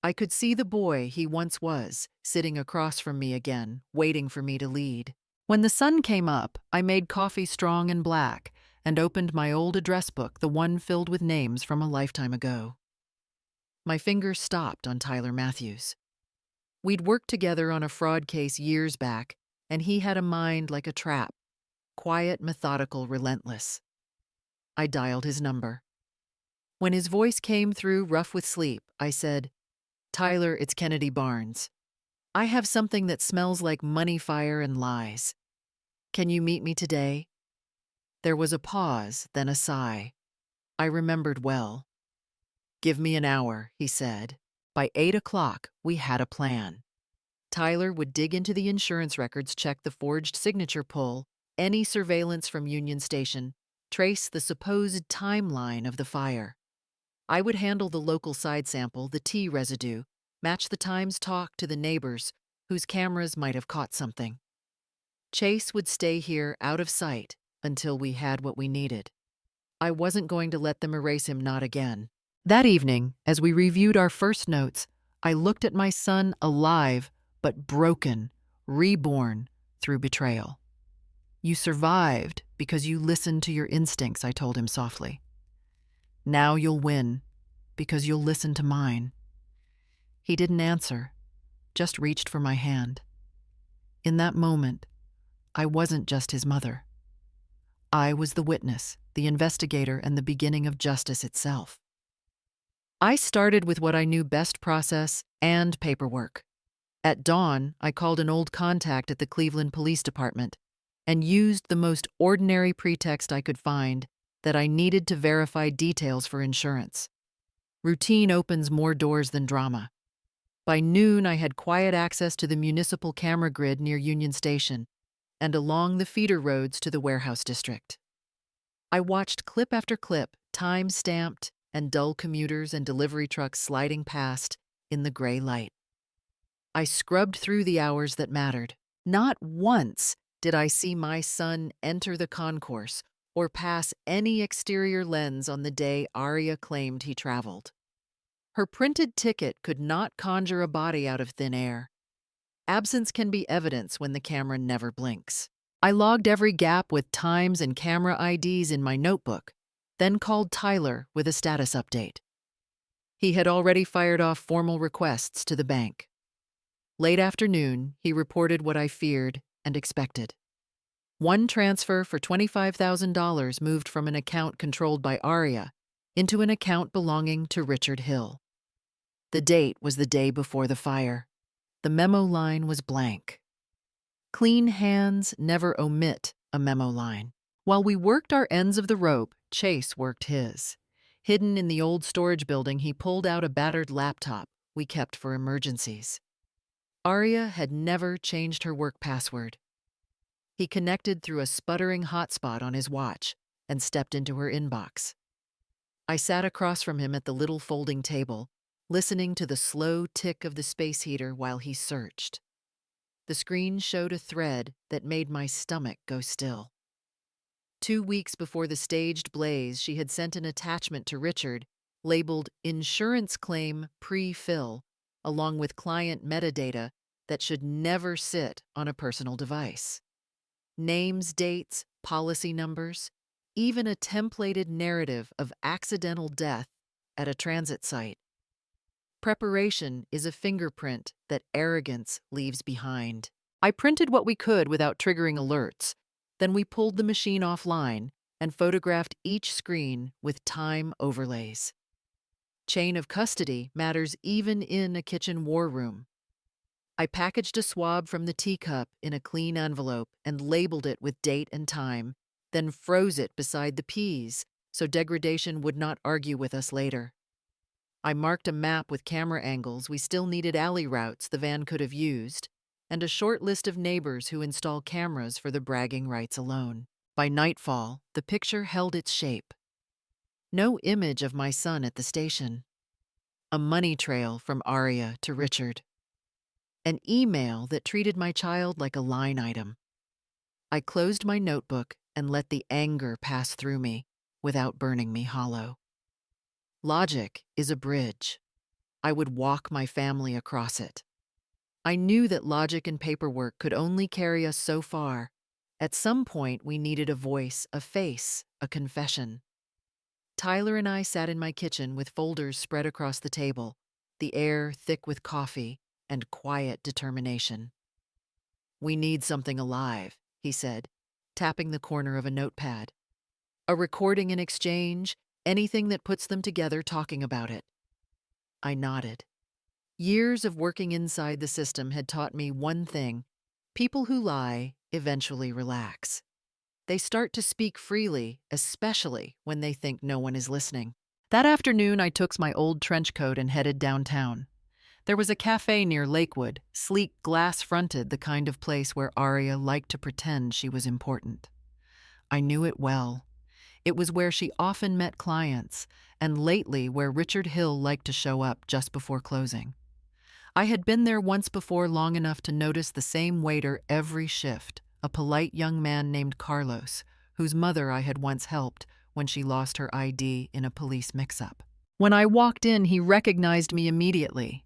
I could see the boy he once was, sitting across from me again, waiting for me to lead. When the sun came up, I made coffee strong and black and opened my old address book, the one filled with names from a lifetime ago. My fingers stopped on Tyler Matthews. We'd worked together on a fraud case years back, and he had a mind like a trap, quiet, methodical, relentless. I dialed his number. When his voice came through, rough with sleep, I said, "Tyler, it's Kennedy Barnes. I have something that smells like money, fire, and lies. Can you meet me today?" There was a pause, then a sigh. I remembered well. "Give me an hour," he said. By 8 o'clock, we had a plan. Tyler would dig into the insurance records, check the forged signature pull, any surveillance from Union Station, trace the supposed timeline of the fire. I would handle the local side sample, the tea residue, match the time's talk to the neighbors whose cameras might have caught something. Chase would stay here out of sight until we had what we needed. I wasn't going to let them erase him, not again. That evening, as we reviewed our first notes, I looked at my son, alive but broken, reborn through betrayal. "You survived because you listened to your instincts," I told him softly. "Now you'll win because you'll listen to mine." He didn't answer, just reached for my hand. In that moment, I wasn't just his mother. I was the witness, the investigator, and the beginning of justice itself. I started with what I knew best: process and paperwork. At dawn, I called an old contact at the Cleveland Police Department and used the most ordinary pretext I could find, that I needed to verify details for insurance. Routine opens more doors than drama. By noon, I had quiet access to the municipal camera grid near Union Station and along the feeder roads to the warehouse district. I watched clip after clip, time-stamped, and dull commuters and delivery trucks sliding past in the gray light. I scrubbed through the hours that mattered. Not once did I see my son enter the concourse or pass any exterior lens on the day Aria claimed he traveled. Her printed ticket could not conjure a body out of thin air. Absence can be evidence when the camera never blinks. I logged every gap with times and camera IDs in my notebook, then called Tyler with a status update. He had already fired off formal requests to the bank. Late afternoon, he reported what I feared and expected. One transfer for $25,000 moved from an account controlled by Aria into an account belonging to Richard Hill. The date was the day before the fire. The memo line was blank. Clean hands never omit a memo line. While we worked our ends of the rope, Chase worked his. Hidden in the old storage building, he pulled out a battered laptop we kept for emergencies. Aria had never changed her work password. He connected through a sputtering hotspot on his watch and stepped into her inbox. I sat across from him at the little folding table, listening to the slow tick of the space heater while he searched. The screen showed a thread that made my stomach go still. 2 weeks before the staged blaze, she had sent an attachment to Richard, labeled Insurance Claim Pre-Fill, along with client metadata that should never sit on a personal device. Names, dates, policy numbers, even a templated narrative of accidental death at a transit site. Preparation is a fingerprint that arrogance leaves behind. I printed what we could without triggering alerts. Then we pulled the machine offline and photographed each screen with time overlays. Chain of custody matters even in a kitchen war room. I packaged a swab from the teacup in a clean envelope and labeled it with date and time, then froze it beside the peas so degradation would not argue with us later. I marked a map with camera angles we still needed, alley routes the van could have used, and a short list of neighbors who install cameras for the bragging rights alone. By nightfall, the picture held its shape. No image of my son at the station. A money trail from Aria to Richard. An email that treated my child like a line item. I closed my notebook and let the anger pass through me without burning me hollow. Logic is a bridge. I would walk my family across it. I knew that logic and paperwork could only carry us so far. At some point, we needed a voice, a face, a confession. Tyler and I sat in my kitchen with folders spread across the table, the air thick with coffee and quiet determination. "We need something alive," he said, tapping the corner of a notepad. "A recording in exchange, anything that puts them together talking about it." I nodded. Years of working inside the system had taught me one thing: people who lie eventually relax. They start to speak freely, especially when they think no one is listening. That afternoon, I took my old trench coat and headed downtown. There was a cafe near Lakewood, sleek, glass-fronted, the kind of place where Aria liked to pretend she was important. I knew it well. It was where she often met clients, and lately where Richard Hill liked to show up just before closing. I had been there once before, long enough to notice the same waiter every shift, a polite young man named Carlos, whose mother I had once helped when she lost her ID in a police mix-up. When I walked in, he recognized me immediately.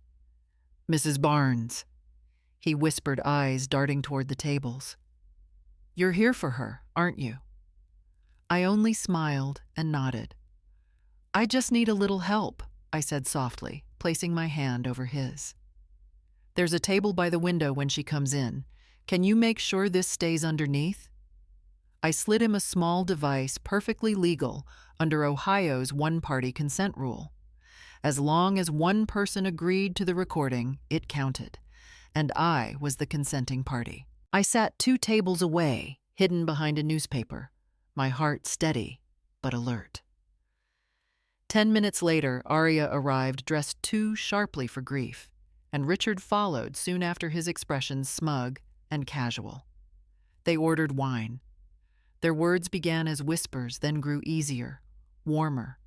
"Mrs. Barnes," he whispered, eyes darting toward the tables. "You're here for her, aren't you?" I only smiled and nodded. "I just need a little help," I said softly, placing my hand over his. "There's a table by the window when she comes in. Can you make sure this stays underneath?" I slid him a small device perfectly legal under Ohio's one-party consent rule. As long as one person agreed to the recording, it counted, and I was the consenting party. I sat 2 tables away, hidden behind a newspaper, my heart steady but alert. 10 minutes later, Aria arrived dressed too sharply for grief, and Richard followed soon after, his expression smug and casual. They ordered wine. Their words began as whispers, then grew easier, warmer.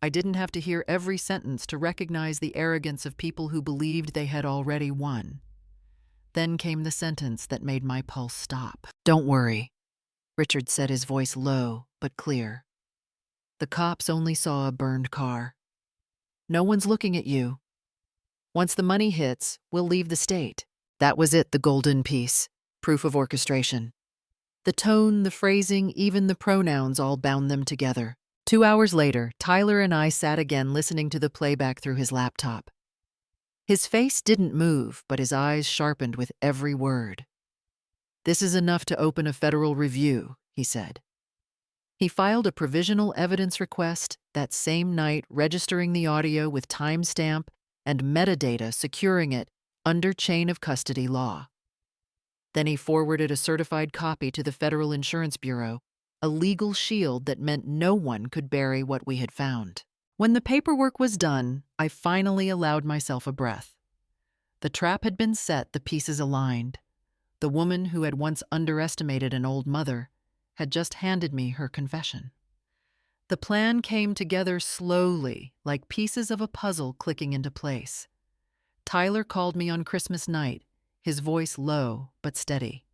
I didn't have to hear every sentence to recognize the arrogance of people who believed they had already won. Then came the sentence that made my pulse stop. "Don't worry," Richard said, his voice low but clear. "The cops only saw a burned car. No one's looking at you. Once the money hits, we'll leave the state." That was it, the golden piece, proof of orchestration. The tone, the phrasing, even the pronouns all bound them together. 2 hours later, Tyler and I sat again, listening to the playback through his laptop. His face didn't move, but his eyes sharpened with every word. "This is enough to open a federal review," he said. He filed a provisional evidence request that same night, registering the audio with timestamp and metadata securing it under chain of custody law. Then he forwarded a certified copy to the Federal Insurance Bureau, a legal shield that meant no one could bury what we had found. When the paperwork was done, I finally allowed myself a breath. The trap had been set, the pieces aligned. The woman who had once underestimated an old mother had just handed me her confession. The plan came together slowly, like pieces of a puzzle clicking into place. Tyler called me on Christmas night, his voice low but steady.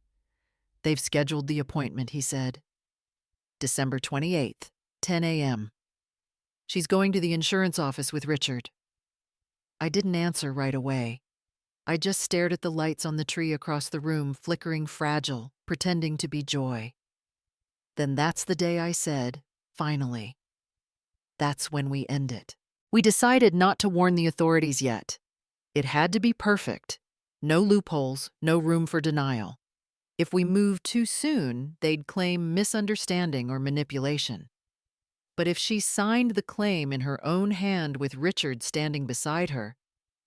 "They've scheduled the appointment," he said. "December 28th, 10 a.m. She's going to the insurance office with Richard." I didn't answer right away. I just stared at the lights on the tree across the room, flickering fragile, pretending to be joy. Then that's the day I said, finally. That's when we end it. We decided not to warn the authorities yet. It had to be perfect. No loopholes, no room for denial. If we moved too soon, they'd claim misunderstanding or manipulation. But if she signed the claim in her own hand with Richard standing beside her,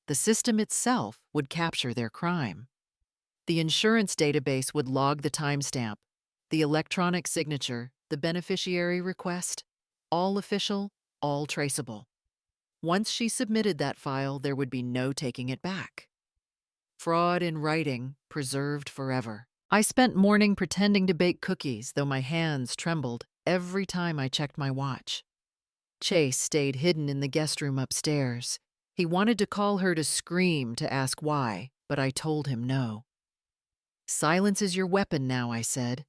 the system itself would capture their crime. The insurance database would log the timestamp, the electronic signature, the beneficiary request, all official, all traceable. Once she submitted that file, there would be no taking it back. Fraud in writing, preserved forever. I spent morning pretending to bake cookies, though my hands trembled every time I checked my watch. Chase stayed hidden in the guest room upstairs. He wanted to call her to scream to ask why, but I told him no. "Silence is your weapon now," I said.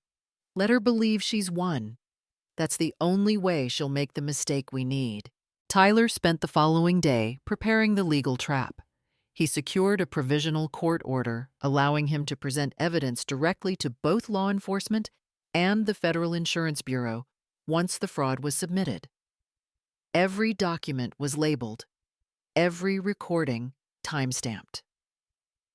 "Let her believe she's won. That's the only way she'll make the mistake we need." Tyler spent the following day preparing the legal trap. He secured a provisional court order, allowing him to present evidence directly to both law enforcement and the Federal Insurance Bureau once the fraud was submitted. Every document was labeled, every recording timestamped.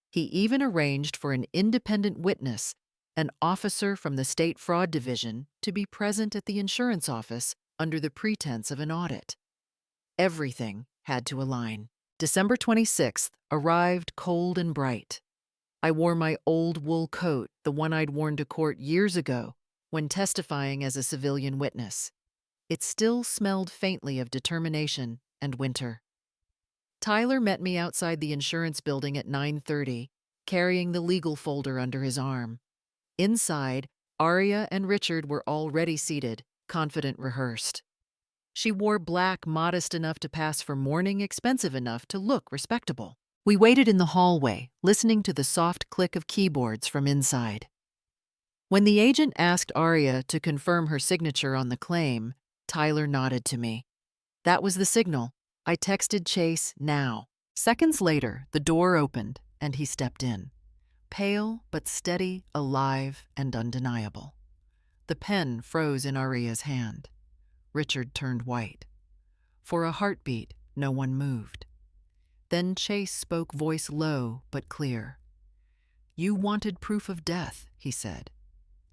He even arranged for an independent witness, an officer from the State Fraud Division, to be present at the insurance office under the pretense of an audit. Everything had to align. December 26th arrived cold and bright. I wore my old wool coat, the one I'd worn to court years ago when testifying as a civilian witness. It still smelled faintly of determination and winter. Tyler met me outside the insurance building at 9:30, carrying the legal folder under his arm. Inside, Aria and Richard were already seated, confident, rehearsed. She wore black modest enough to pass for mourning, expensive enough to look respectable. We waited in the hallway, listening to the soft click of keyboards from inside. When the agent asked Aria to confirm her signature on the claim, Tyler nodded to me. That was the signal. I texted Chase, "Now." Seconds later, the door opened, and he stepped in. Pale but steady, alive, and undeniable. The pen froze in Aria's hand. Richard turned white. For a heartbeat, no one moved. Then Chase spoke, voice low but clear. "You wanted proof of death," he said.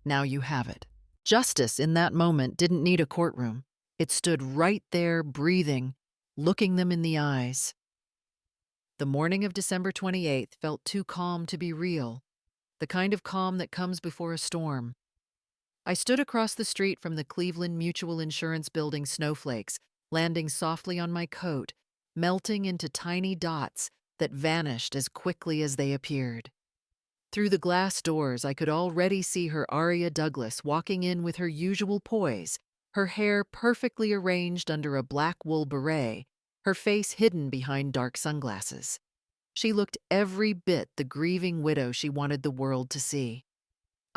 "Now you have it." Justice in that moment didn't need a courtroom. It stood right there, breathing, looking them in the eyes. The morning of December 28th felt too calm to be real, the kind of calm that comes before a storm. I stood across the street from the Cleveland Mutual Insurance Building snowflakes, landing softly on my coat, melting into tiny dots that vanished as quickly as they appeared. Through the glass doors, I could already see her Aria Douglas walking in with her usual poise, her hair perfectly arranged under a black wool beret, her face hidden behind dark sunglasses. She looked every bit the grieving widow she wanted the world to see.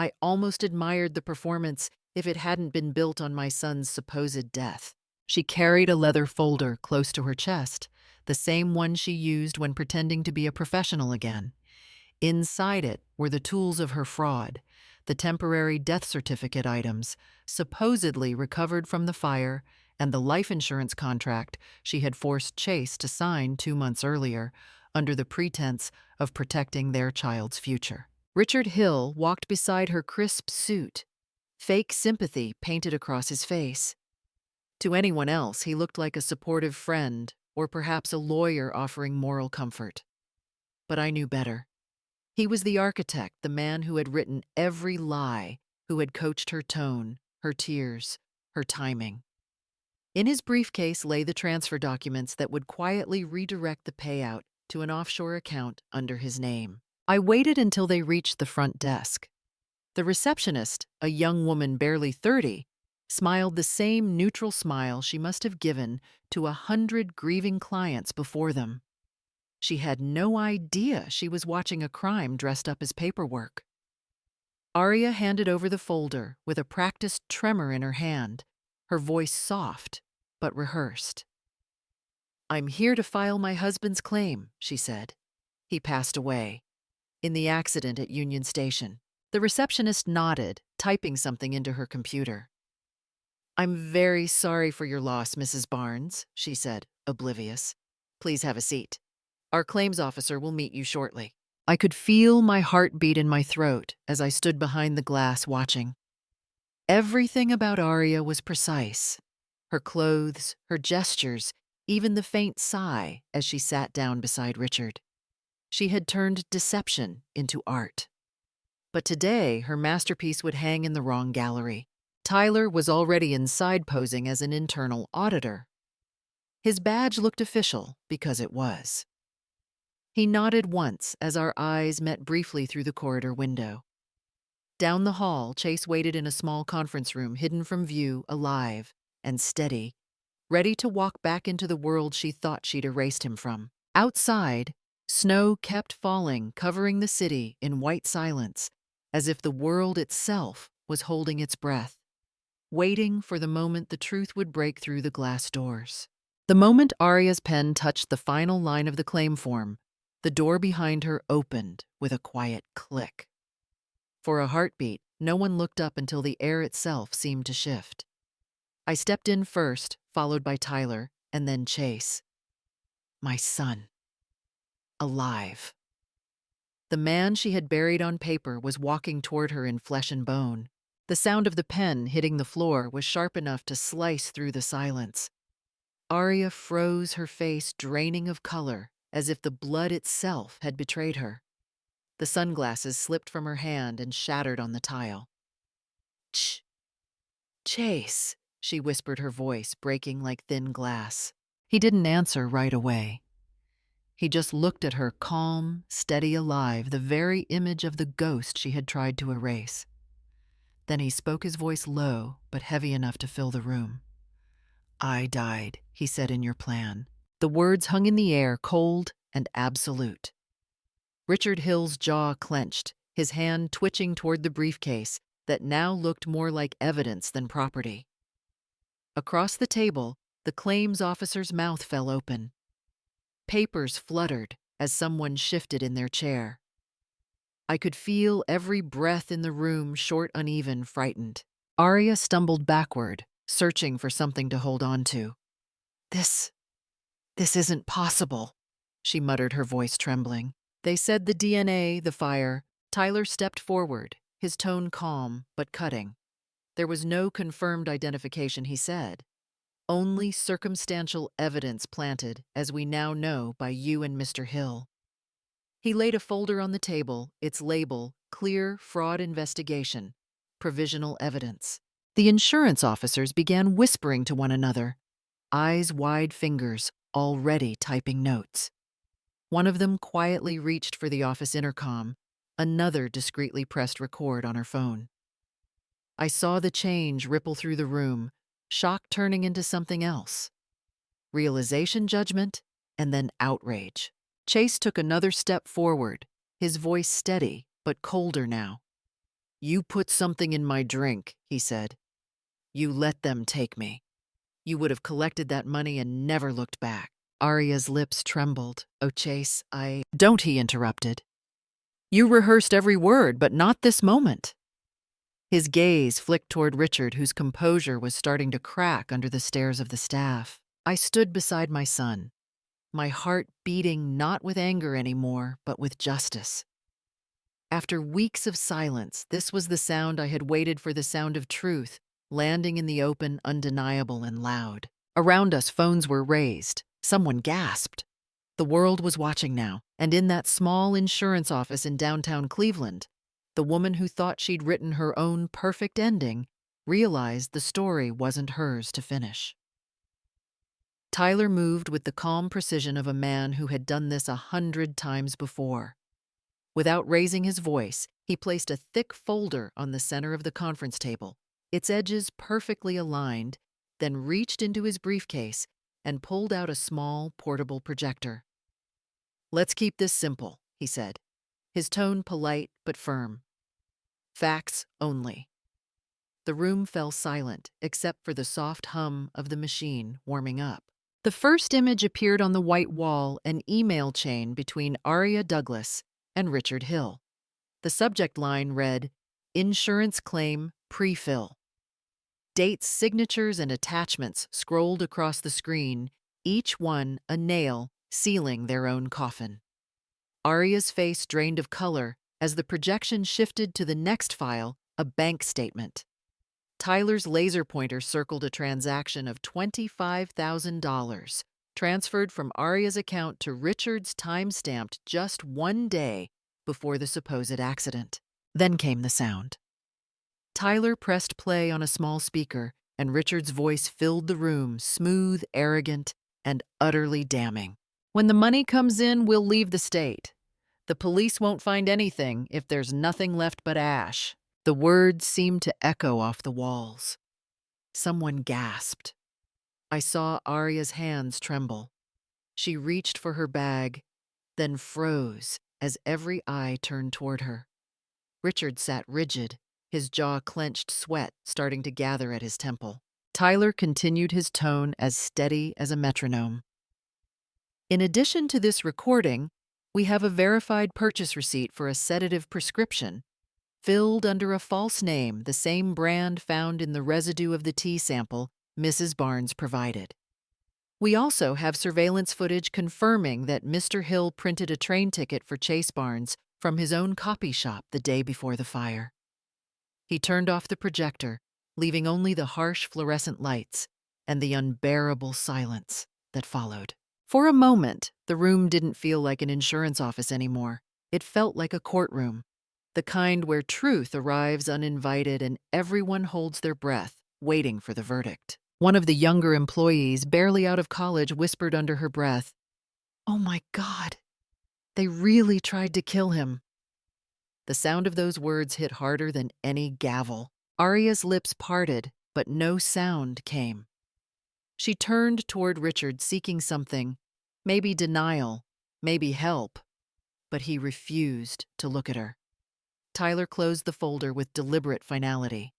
I almost admired the performance if it hadn't been built on my son's supposed death. She carried a leather folder close to her chest, the same one she used when pretending to be a professional again. Inside it were the tools of her fraud, the temporary death certificate items, supposedly recovered from the fire, and the life insurance contract she had forced Chase to sign 2 months earlier, under the pretense of protecting their child's future. Richard Hill walked beside her crisp suit, fake sympathy painted across his face. To anyone else, he looked like a supportive friend or perhaps a lawyer offering moral comfort. But I knew better. He was the architect, the man who had written every lie, who had coached her tone, her tears, her timing. In his briefcase lay the transfer documents that would quietly redirect the payout to an offshore account under his name. I waited until they reached the front desk. The receptionist, a young woman barely 30, smiled the same neutral smile she must have given to 100 grieving clients before them. She had no idea she was watching a crime dressed up as paperwork. Arya handed over the folder with a practiced tremor in her hand, her voice soft but rehearsed. "I'm here to file my husband's claim," she said. "He passed away in the accident at Union Station." The receptionist nodded, typing something into her computer. "I'm very sorry for your loss, Mrs. Barnes," she said, oblivious. "Please have a seat. Our claims officer will meet you shortly." I could feel my heart beat in my throat as I stood behind the glass watching. Everything about Arya was precise. Her clothes, her gestures, even the faint sigh as she sat down beside Richard. She had turned deception into art. But today, her masterpiece would hang in the wrong gallery. Tyler was already inside posing as an internal auditor. His badge looked official because it was. He nodded once as our eyes met briefly through the corridor window. Down the hall, Chase waited in a small conference room hidden from view, alive and steady, ready to walk back into the world she thought she'd erased him from. Outside, snow kept falling, covering the city in white silence, as if the world itself was holding its breath, waiting for the moment the truth would break through the glass doors. The moment Arya's pen touched the final line of the claim form, the door behind her opened with a quiet click. For a heartbeat, no one looked up until the air itself seemed to shift. I stepped in first, followed by Tyler, and then Chase. My son. Alive. The man she had buried on paper was walking toward her in flesh and bone. The sound of the pen hitting the floor was sharp enough to slice through the silence. Arya froze, her face draining of color, as if the blood itself had betrayed her. The sunglasses slipped from her hand and shattered on the tile. "Shh. Chase," she whispered, her voice breaking like thin glass. He didn't answer right away. He just looked at her, calm, steady, alive, the very image of the ghost she had tried to erase. Then he spoke, his voice low but heavy enough to fill the room. "I died," he said, "in your plan." The words hung in the air, cold and absolute. Richard Hill's jaw clenched, his hand twitching toward the briefcase that now looked more like evidence than property. Across the table, the claims officer's mouth fell open. Papers fluttered as someone shifted in their chair. I could feel every breath in the room, short, uneven, frightened. Arya stumbled backward, searching for something to hold on to. This isn't possible," she muttered, her voice trembling. "They said the DNA, the fire." Tyler stepped forward, his tone calm but cutting. "There was no confirmed identification," he said. "Only circumstantial evidence planted, as we now know, by you and Mr. Hill." He laid a folder on the table, its label, "Clear Fraud Investigation, Provisional Evidence." The insurance officers began whispering to one another, eyes wide, fingers already typing notes. One of them quietly reached for the office intercom, another discreetly pressed record on her phone. I saw the change ripple through the room, shock turning into something else. Realization, judgment, and then outrage. Chase took another step forward, his voice steady but colder now. "You put something in my drink," he said. "You let them take me. You would have collected that money and never looked back." Arya's lips trembled. "Oh, Chase, Don't," he interrupted. "You rehearsed every word, but not this moment." His gaze flicked toward Richard, whose composure was starting to crack under the stares of the staff. I stood beside my son. my heart beating not with anger anymore, but with justice. After weeks of silence, this was the sound I had waited for, the sound of truth, landing in the open, undeniable and loud. Around us, phones were raised. Someone gasped. The world was watching now, and in that small insurance office in downtown Cleveland, the woman who thought she'd written her own perfect ending realized the story wasn't hers to finish. Tyler moved with the calm precision of a man who had done this 100 times before. Without raising his voice, he placed a thick folder on the center of the conference table, its edges perfectly aligned, then reached into his briefcase and pulled out a small, portable projector. "Let's keep this simple," he said, his tone polite but firm. "Facts only." The room fell silent, except for the soft hum of the machine warming up. The first image appeared on the white wall, an email chain between Aria Douglas and Richard Hill. The subject line read, "Insurance claim pre-fill." Dates, signatures, and attachments scrolled across the screen, each one a nail sealing their own coffin. Aria's face drained of color as the projection shifted to the next file, a bank statement. Tyler's laser pointer circled a transaction of $25,000, transferred from Aria's account to Richard's, time-stamped just 1 day before the supposed accident. Then came the sound. Tyler pressed play on a small speaker, and Richard's voice filled the room, smooth, arrogant, and utterly damning. "When the money comes in, we'll leave the state. The police won't find anything if there's nothing left but ash." The words seemed to echo off the walls. Someone gasped. I saw Aria's hands tremble. She reached for her bag, then froze as every eye turned toward her. Richard sat rigid, his jaw clenched, sweat starting to gather at his temple. Tyler continued, his tone as steady as a metronome. "In addition to this recording, we have a verified purchase receipt for a sedative prescription, filled under a false name, the same brand found in the residue of the tea sample Mrs. Barnes provided. We also have surveillance footage confirming that Mr. Hill printed a train ticket for Chase Barnes from his own copy shop the day before the fire." He turned off the projector, leaving only the harsh fluorescent lights and the unbearable silence that followed. For a moment, the room didn't feel like an insurance office anymore. It felt like a courtroom, the kind where truth arrives uninvited and everyone holds their breath, waiting for the verdict. One of the younger employees, barely out of college, whispered under her breath, "Oh my God, they really tried to kill him." The sound of those words hit harder than any gavel. Aria's lips parted, but no sound came. She turned toward Richard, seeking something, maybe denial, maybe help, but he refused to look at her. Tyler closed the folder with deliberate finality.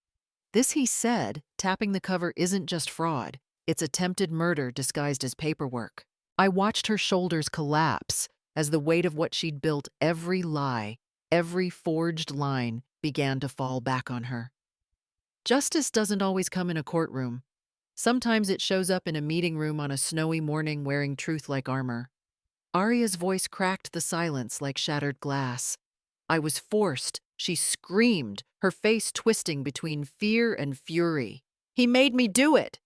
"This," he said, tapping the cover, "isn't just fraud. It's attempted murder disguised as paperwork." I watched her shoulders collapse as the weight of what she'd built, every lie, every forged line, began to fall back on her. Justice doesn't always come in a courtroom. Sometimes it shows up in a meeting room on a snowy morning, wearing truth like armor. Aria's voice cracked the silence like shattered glass. I was forced. She screamed, her face twisting between fear and fury. "He made me do it!"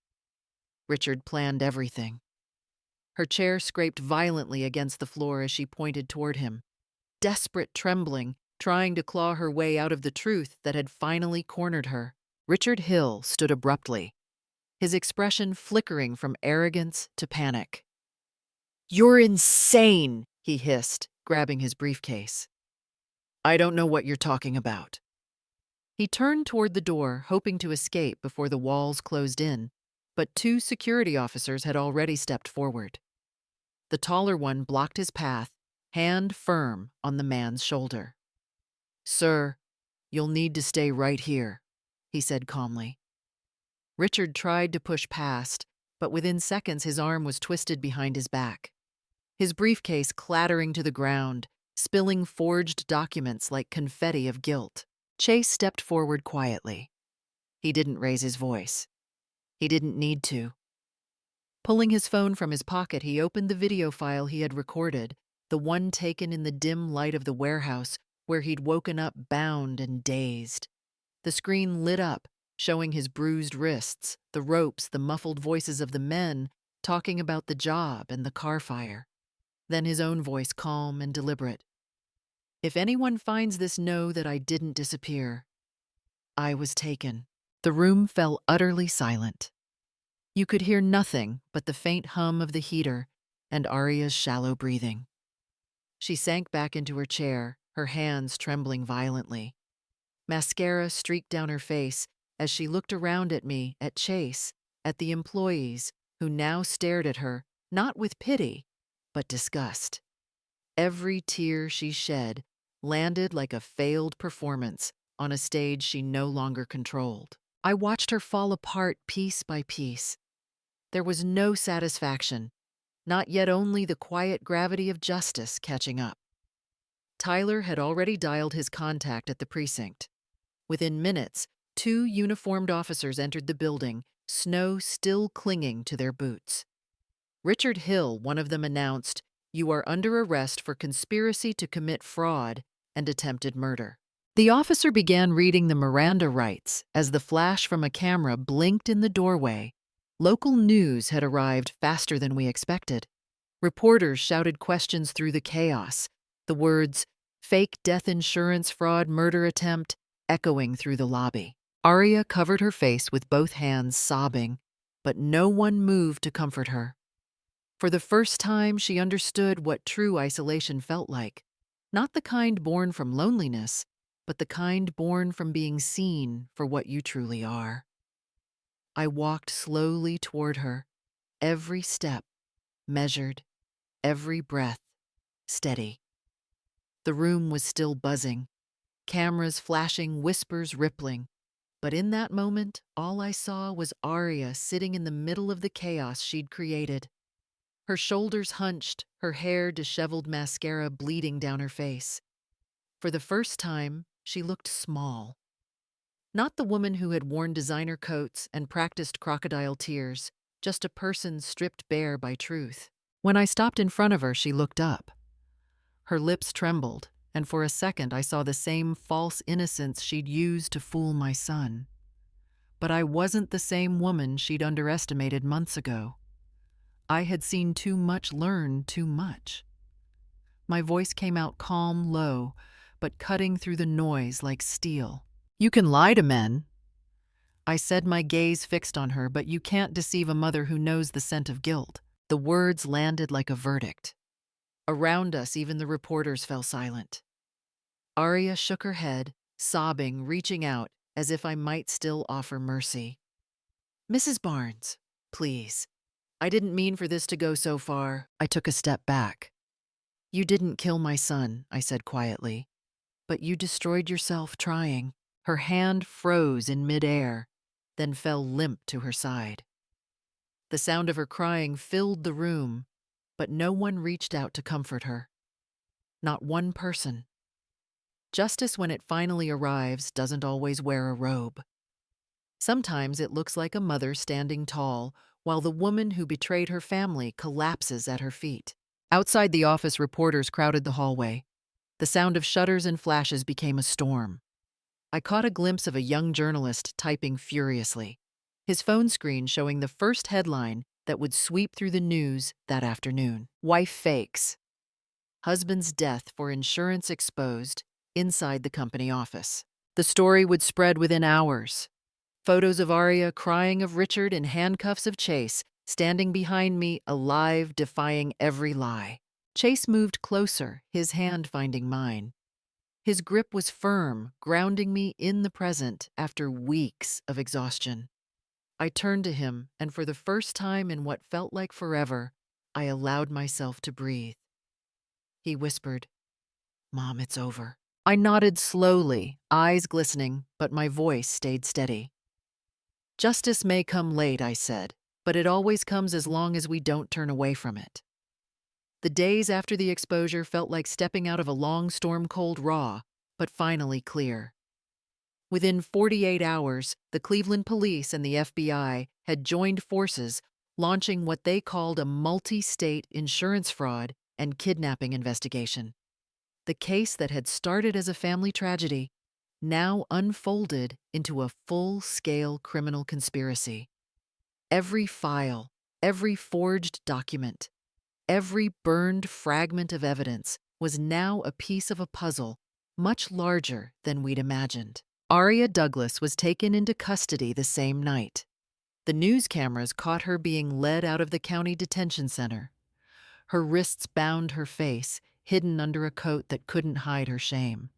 Richard planned everything. Her chair scraped violently against the floor as she pointed toward him, desperate, trembling, trying to claw her way out of the truth that had finally cornered her. Richard Hill stood abruptly, his expression flickering from arrogance to panic. "You're insane," he hissed, grabbing his briefcase. "I don't know what you're talking about." He turned toward the door, hoping to escape before the walls closed in, but 2 security officers had already stepped forward. The taller one blocked his path, hand firm on the man's shoulder. "Sir, you'll need to stay right here," he said calmly. Richard tried to push past, but within seconds his arm was twisted behind his back. His briefcase clattering to the ground, spilling forged documents like confetti of guilt. Chase stepped forward quietly. He didn't raise his voice. He didn't need to. Pulling his phone from his pocket, he opened the video file he had recorded, the one taken in the dim light of the warehouse where he'd woken up bound and dazed. The screen lit up, showing his bruised wrists, the ropes, the muffled voices of the men talking about the job and the car fire. Then his own voice, calm and deliberate. "If anyone finds this, know that I didn't disappear. I was taken." The room fell utterly silent. You could hear nothing but the faint hum of the heater and Arya's shallow breathing. She sank back into her chair, her hands trembling violently. Mascara streaked down her face as she looked around at me, at Chase, at the employees who now stared at her, not with pity, but disgust. Every tear she shed landed like a failed performance on a stage she no longer controlled. I watched her fall apart piece by piece. There was no satisfaction, not yet only the quiet gravity of justice catching up. Tyler had already dialed his contact at the precinct. Within minutes, 2 uniformed officers entered the building, snow still clinging to their boots. Richard Hill, one of them, announced, "You are under arrest for conspiracy to commit fraud and attempted murder." The officer began reading the Miranda rights as the flash from a camera blinked in the doorway. Local news had arrived faster than we expected. Reporters shouted questions through the chaos, the words, "fake death insurance fraud murder attempt," echoing through the lobby. Arya covered her face with both hands, sobbing, but no one moved to comfort her. For the first time, she understood what true isolation felt like. Not the kind born from loneliness, but the kind born from being seen for what you truly are. I walked slowly toward her, every step measured, every breath steady. The room was still buzzing, cameras flashing, whispers rippling. But in that moment, all I saw was Arya sitting in the middle of the chaos she'd created. Her shoulders hunched, her hair disheveled, mascara bleeding down her face. For the first time, she looked small. Not the woman who had worn designer coats and practiced crocodile tears, just a person stripped bare by truth. When I stopped in front of her, she looked up. Her lips trembled, and for a second I saw the same false innocence she'd used to fool my son. But I wasn't the same woman she'd underestimated months ago. I had seen too much, learned too much. My voice came out calm, low, but cutting through the noise like steel. "You can lie to men," I said, my gaze fixed on her, "but you can't deceive a mother who knows the scent of guilt." The words landed like a verdict. Around us, even the reporters fell silent. Arya shook her head, sobbing, reaching out as if I might still offer mercy. "Mrs. Barnes, please. I didn't mean for this to go so far." I took a step back. "You didn't kill my son," I said quietly, "but you destroyed yourself trying." Her hand froze in midair, then fell limp to her side. The sound of her crying filled the room, but no one reached out to comfort her. Not one person. Justice, when it finally arrives, doesn't always wear a robe. Sometimes it looks like a mother standing tall, while the woman who betrayed her family collapses at her feet. Outside the office, reporters crowded the hallway. The sound of shutters and flashes became a storm. I caught a glimpse of a young journalist typing furiously, his phone screen showing the first headline that would sweep through the news that afternoon. "Wife fakes. Husband's death for insurance exposed inside the company office." The story would spread within hours. Photos of Arya crying, of Richard in handcuffs, of Chase standing behind me, alive, defying every lie. Chase moved closer, his hand finding mine. His grip was firm, grounding me in the present after weeks of exhaustion. I turned to him, and for the first time in what felt like forever, I allowed myself to breathe. He whispered, "Mom, it's over." I nodded slowly, eyes glistening, but my voice stayed steady. "Justice may come late," I said, "but it always comes as long as we don't turn away from it." The days after the exposure felt like stepping out of a long storm, cold, raw, but finally clear. Within 48 hours, the Cleveland police and the FBI had joined forces, launching what they called a multi-state insurance fraud and kidnapping investigation. The case that had started as a family tragedy now unfolded into a full-scale criminal conspiracy. Every file, every forged document, every burned fragment of evidence was now a piece of a puzzle much larger than we'd imagined. Aria Douglas was taken into custody the same night. The news cameras caught her being led out of the county detention center. Her wrists bound her face, hidden under a coat that couldn't hide her shame.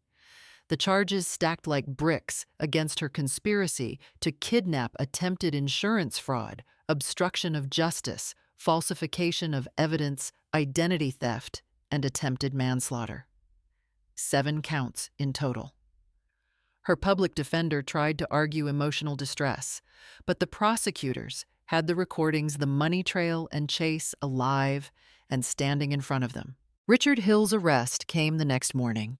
The charges stacked like bricks against her conspiracy to kidnap attempted insurance fraud, obstruction of justice, falsification of evidence, identity theft, and attempted manslaughter. 7 counts in total. Her public defender tried to argue emotional distress, but the prosecutors had the recordings, the money trail and chase alive and standing in front of them. Richard Hill's arrest came the next morning.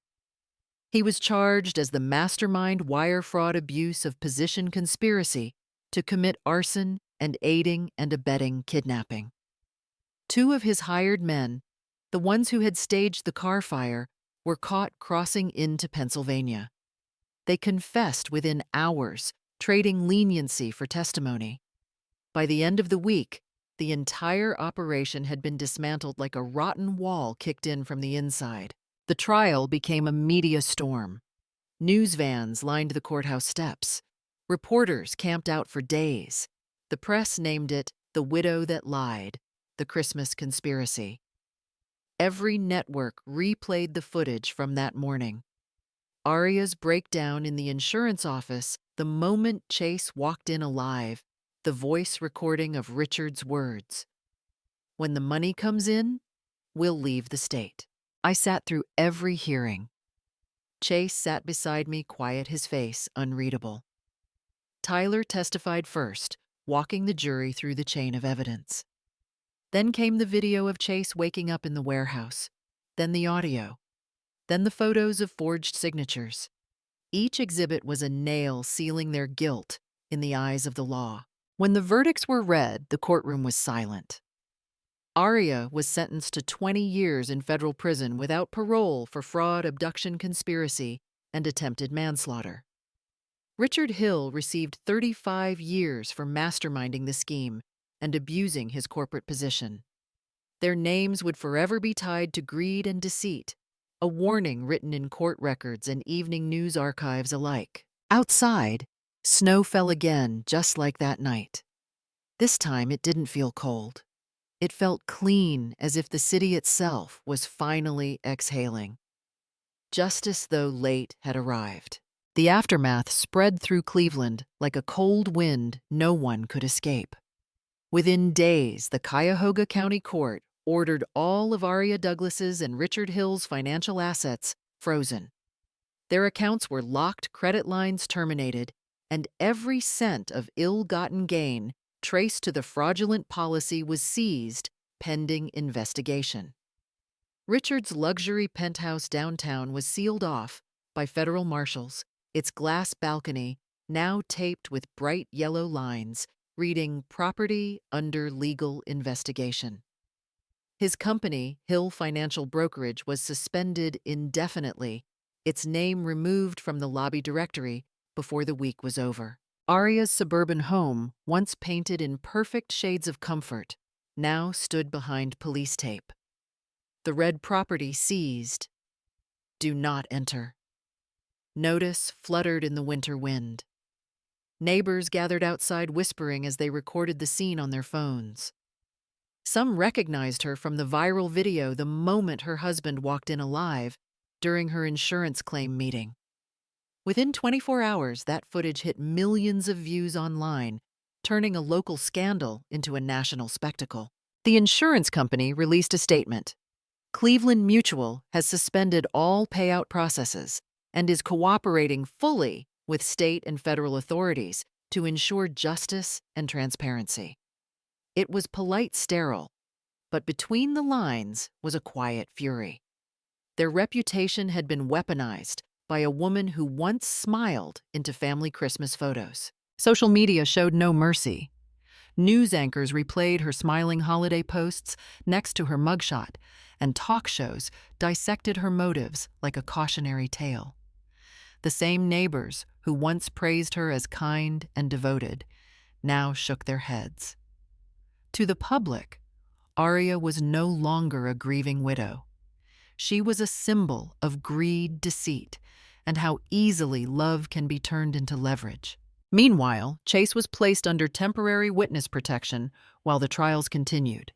He was charged as the mastermind wire fraud abuse of position conspiracy to commit arson and aiding and abetting kidnapping. 2 of his hired men, the ones who had staged the car fire, were caught crossing into Pennsylvania. They confessed within hours, trading leniency for testimony. By the end of the week, the entire operation had been dismantled like a rotten wall kicked in from the inside. The trial became a media storm. News vans lined the courthouse steps. Reporters camped out for days. The press named it "The Widow That Lied," the Christmas conspiracy. Every network replayed the footage from that morning. Aria's breakdown in the insurance office the moment Chase walked in alive, the voice recording of Richard's words. "When the money comes in, we'll leave the state." I sat through every hearing. Chase sat beside me, quiet, his face unreadable. Tyler testified first, walking the jury through the chain of evidence. Then came the video of Chase waking up in the warehouse, then the audio, then the photos of forged signatures. Each exhibit was a nail sealing their guilt in the eyes of the law. When the verdicts were read, the courtroom was silent. Aria was sentenced to 20 years in federal prison without parole for fraud, abduction, conspiracy, and attempted manslaughter. Richard Hill received 35 years for masterminding the scheme and abusing his corporate position. Their names would forever be tied to greed and deceit, a warning written in court records and evening news archives alike. Outside, snow fell again, just like that night. This time it didn't feel cold. It felt clean, as if the city itself was finally exhaling. Justice, though late, had arrived. The aftermath spread through Cleveland like a cold wind no one could escape. Within days, the Cuyahoga County Court ordered all of Aria Douglas's and Richard Hill's financial assets frozen. Their accounts were locked, credit lines terminated, and every cent of ill-gotten gain traced to the fraudulent policy was seized pending investigation. Richard's luxury penthouse downtown was sealed off by federal marshals, its glass balcony now taped with bright yellow lines reading "Property Under Legal Investigation." His company, Hill Financial Brokerage, was suspended indefinitely, its name removed from the lobby directory before the week was over. Aria's suburban home, once painted in perfect shades of comfort, now stood behind police tape. The red property seized. "Do not enter." Notice fluttered in the winter wind. Neighbors gathered outside whispering as they recorded the scene on their phones. Some recognized her from the viral video the moment her husband walked in alive during her insurance claim meeting. Within 24 hours, that footage hit millions of views online, turning a local scandal into a national spectacle. The insurance company released a statement. Cleveland Mutual has suspended all payout processes and is cooperating fully with state and federal authorities to ensure justice and transparency. It was polite sterile, but between the lines was a quiet fury. Their reputation had been weaponized by a woman who once smiled into family Christmas photos. Social media showed no mercy. News anchors replayed her smiling holiday posts next to her mugshot, and talk shows dissected her motives like a cautionary tale. The same neighbors who once praised her as kind and devoted now shook their heads. To the public, Arya was no longer a grieving widow. She was a symbol of greed, deceit, and how easily love can be turned into leverage. Meanwhile, Chase was placed under temporary witness protection while the trials continued.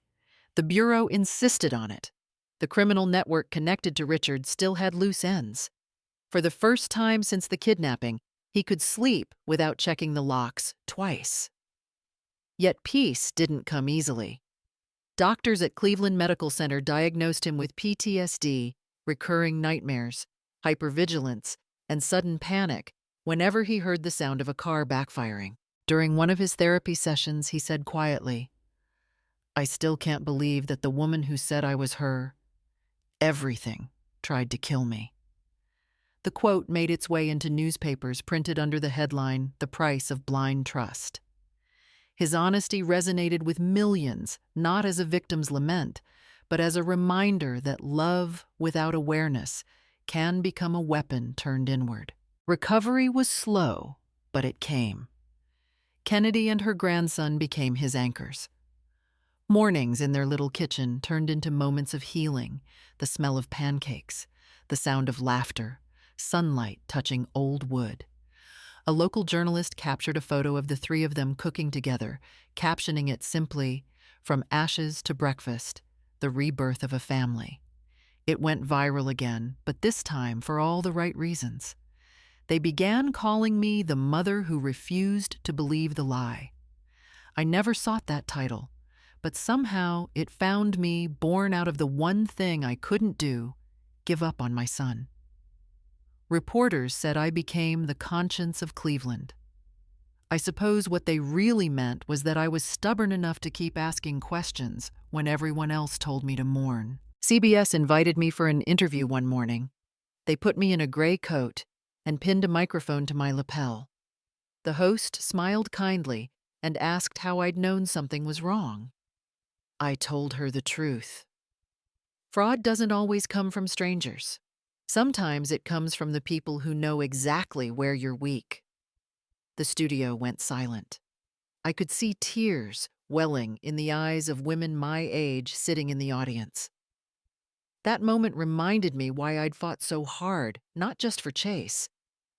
The Bureau insisted on it. The criminal network connected to Richard still had loose ends. For the first time since the kidnapping, he could sleep without checking the locks twice. Yet peace didn't come easily. Doctors at Cleveland Medical Center diagnosed him with PTSD, recurring nightmares, hypervigilance, and sudden panic whenever he heard the sound of a car backfiring. During one of his therapy sessions, he said quietly, "I still can't believe that the woman who said I was her, everything, tried to kill me." The quote made its way into newspapers printed under the headline, "The Price of Blind Trust." His honesty resonated with millions, not as a victim's lament, but as a reminder that love without awareness can become a weapon turned inward. Recovery was slow, but it came. Kennedy and her grandson became his anchors. Mornings in their little kitchen turned into moments of healing, the smell of pancakes, the sound of laughter, sunlight touching old wood. A local journalist captured a photo of the three of them cooking together, captioning it simply, "From ashes to breakfast, the rebirth of a family." It went viral again, but this time for all the right reasons. They began calling me the mother who refused to believe the lie. I never sought that title, but somehow it found me born out of the one thing I couldn't do, give up on my son. Reporters said I became the conscience of Cleveland. I suppose what they really meant was that I was stubborn enough to keep asking questions when everyone else told me to mourn. CBS invited me for an interview one morning. They put me in a gray coat and pinned a microphone to my lapel. The host smiled kindly and asked how I'd known something was wrong. I told her the truth. Fraud doesn't always come from strangers. Sometimes it comes from the people who know exactly where you're weak. The studio went silent. I could see tears welling in the eyes of women my age sitting in the audience. That moment reminded me why I'd fought so hard, not just for Chase,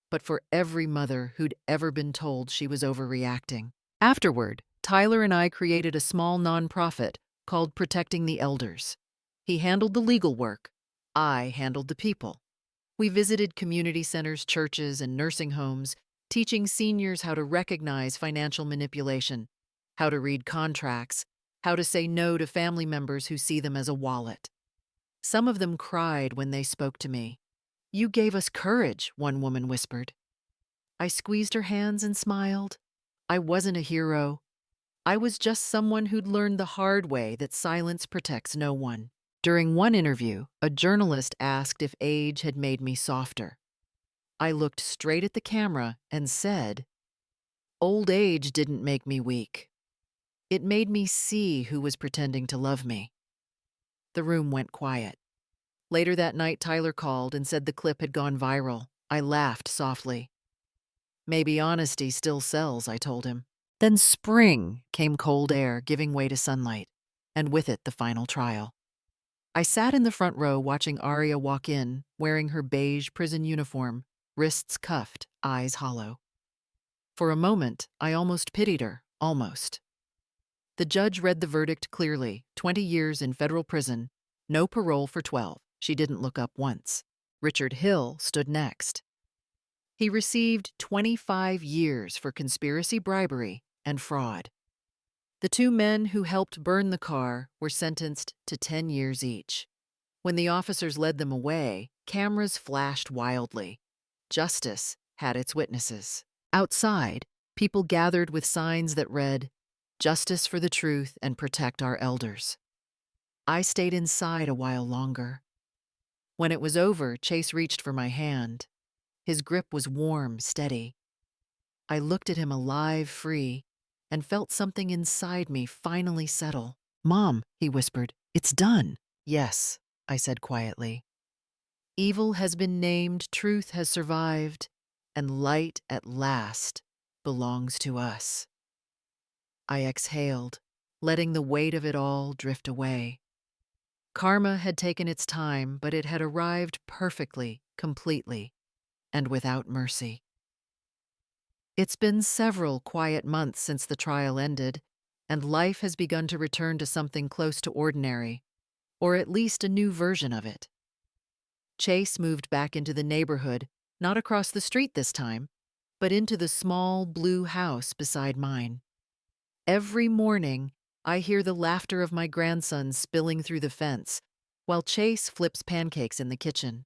but for every mother who'd ever been told she was overreacting. Afterward, Tyler and I created a small nonprofit called Protecting the Elders. He handled the legal work. I handled the people. We visited community centers, churches, and nursing homes, teaching seniors how to recognize financial manipulation, how to read contracts, how to say no to family members who see them as a wallet. Some of them cried when they spoke to me. "You gave us courage," one woman whispered. I squeezed her hands and smiled. I wasn't a hero. I was just someone who'd learned the hard way that silence protects no one. During one interview, a journalist asked if age had made me softer. I looked straight at the camera and said, "Old age didn't make me weak. It made me see who was pretending to love me." The room went quiet. Later that night, Tyler called and said the clip had gone viral. I laughed softly. "Maybe honesty still sells," I told him. Then spring came, cold air giving way to sunlight, and with it the final trial. I sat in the front row watching Arya walk in, wearing her beige prison uniform, wrists cuffed, eyes hollow. For a moment, I almost pitied her, almost. The judge read the verdict clearly, 20 years in federal prison, no parole for 12. She didn't look up once. Richard Hill stood next. He received 25 years for conspiracy, bribery, and fraud. The two men who helped burn the car were sentenced to 10 years each. When the officers led them away, cameras flashed wildly. Justice had its witnesses. Outside, people gathered with signs that read, "Justice for the truth and protect our elders." I stayed inside a while longer. When it was over, Chase reached for my hand. His grip was warm, steady. I looked at him alive, free, and felt something inside me finally settle. "Mom," he whispered, "it's done." "Yes," I said quietly. "Evil has been named, truth has survived, and light at last belongs to us." I exhaled, letting the weight of it all drift away. Karma had taken its time, but it had arrived perfectly, completely, and without mercy. It's been several quiet months since the trial ended, and life has begun to return to something close to ordinary, or at least a new version of it. Chase moved back into the neighborhood, not across the street this time, but into the small blue house beside mine. Every morning, I hear the laughter of my grandson spilling through the fence, while Chase flips pancakes in the kitchen.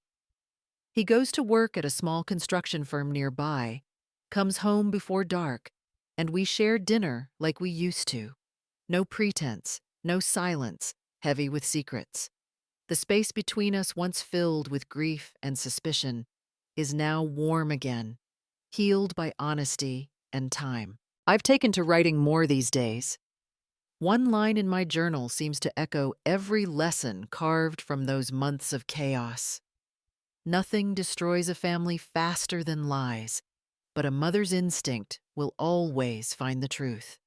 He goes to work at a small construction firm nearby, comes home before dark, and we share dinner like we used to. No pretense, no silence, heavy with secrets. The space between us, once filled with grief and suspicion, is now warm again, healed by honesty and time. I've taken to writing more these days. One line in my journal seems to echo every lesson carved from those months of chaos. Nothing destroys a family faster than lies, but a mother's instinct will always find the truth.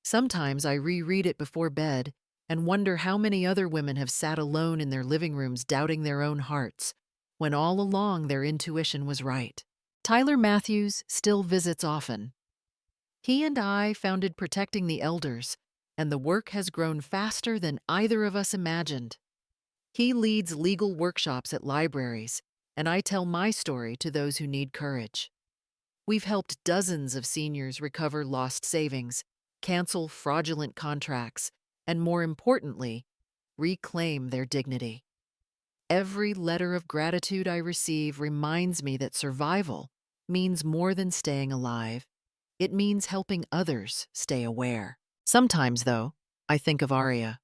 Sometimes I reread it before bed and wonder how many other women have sat alone in their living rooms doubting their own hearts, when all along their intuition was right. Tyler Matthews still visits often. He and I founded Protecting the Elders, and the work has grown faster than either of us imagined. He leads legal workshops at libraries, and I tell my story to those who need courage. We've helped dozens of seniors recover lost savings, cancel fraudulent contracts, and more importantly, reclaim their dignity. Every letter of gratitude I receive reminds me that survival means more than staying alive. It means helping others stay aware. Sometimes, though, I think of Aria.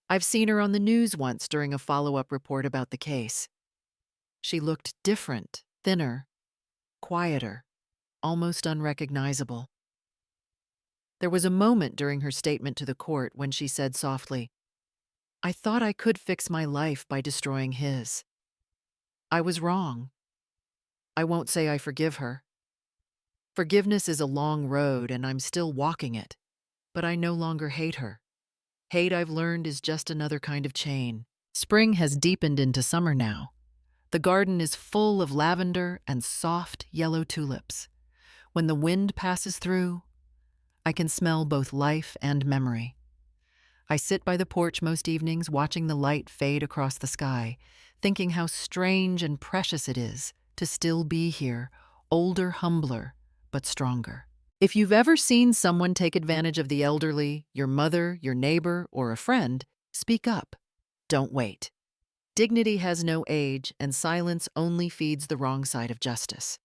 I've seen her on the news once during a follow-up report about the case. She looked different, thinner, quieter, almost unrecognizable. There was a moment during her statement to the court when she said softly, "I thought I could fix my life by destroying his. I was wrong. I won't say I forgive her. Forgiveness is a long road and I'm still walking it, but I no longer hate her. Hate, I've learned, is just another kind of chain." Spring has deepened into summer now. The garden is full of lavender and soft yellow tulips. When the wind passes through, I can smell both life and memory. I sit by the porch most evenings watching the light fade across the sky, thinking how strange and precious it is to still be here, older, humbler, but stronger. If you've ever seen someone take advantage of the elderly, your mother, your neighbor, or a friend, speak up. Don't wait. Dignity has no age, and silence only feeds the wrong side of justice.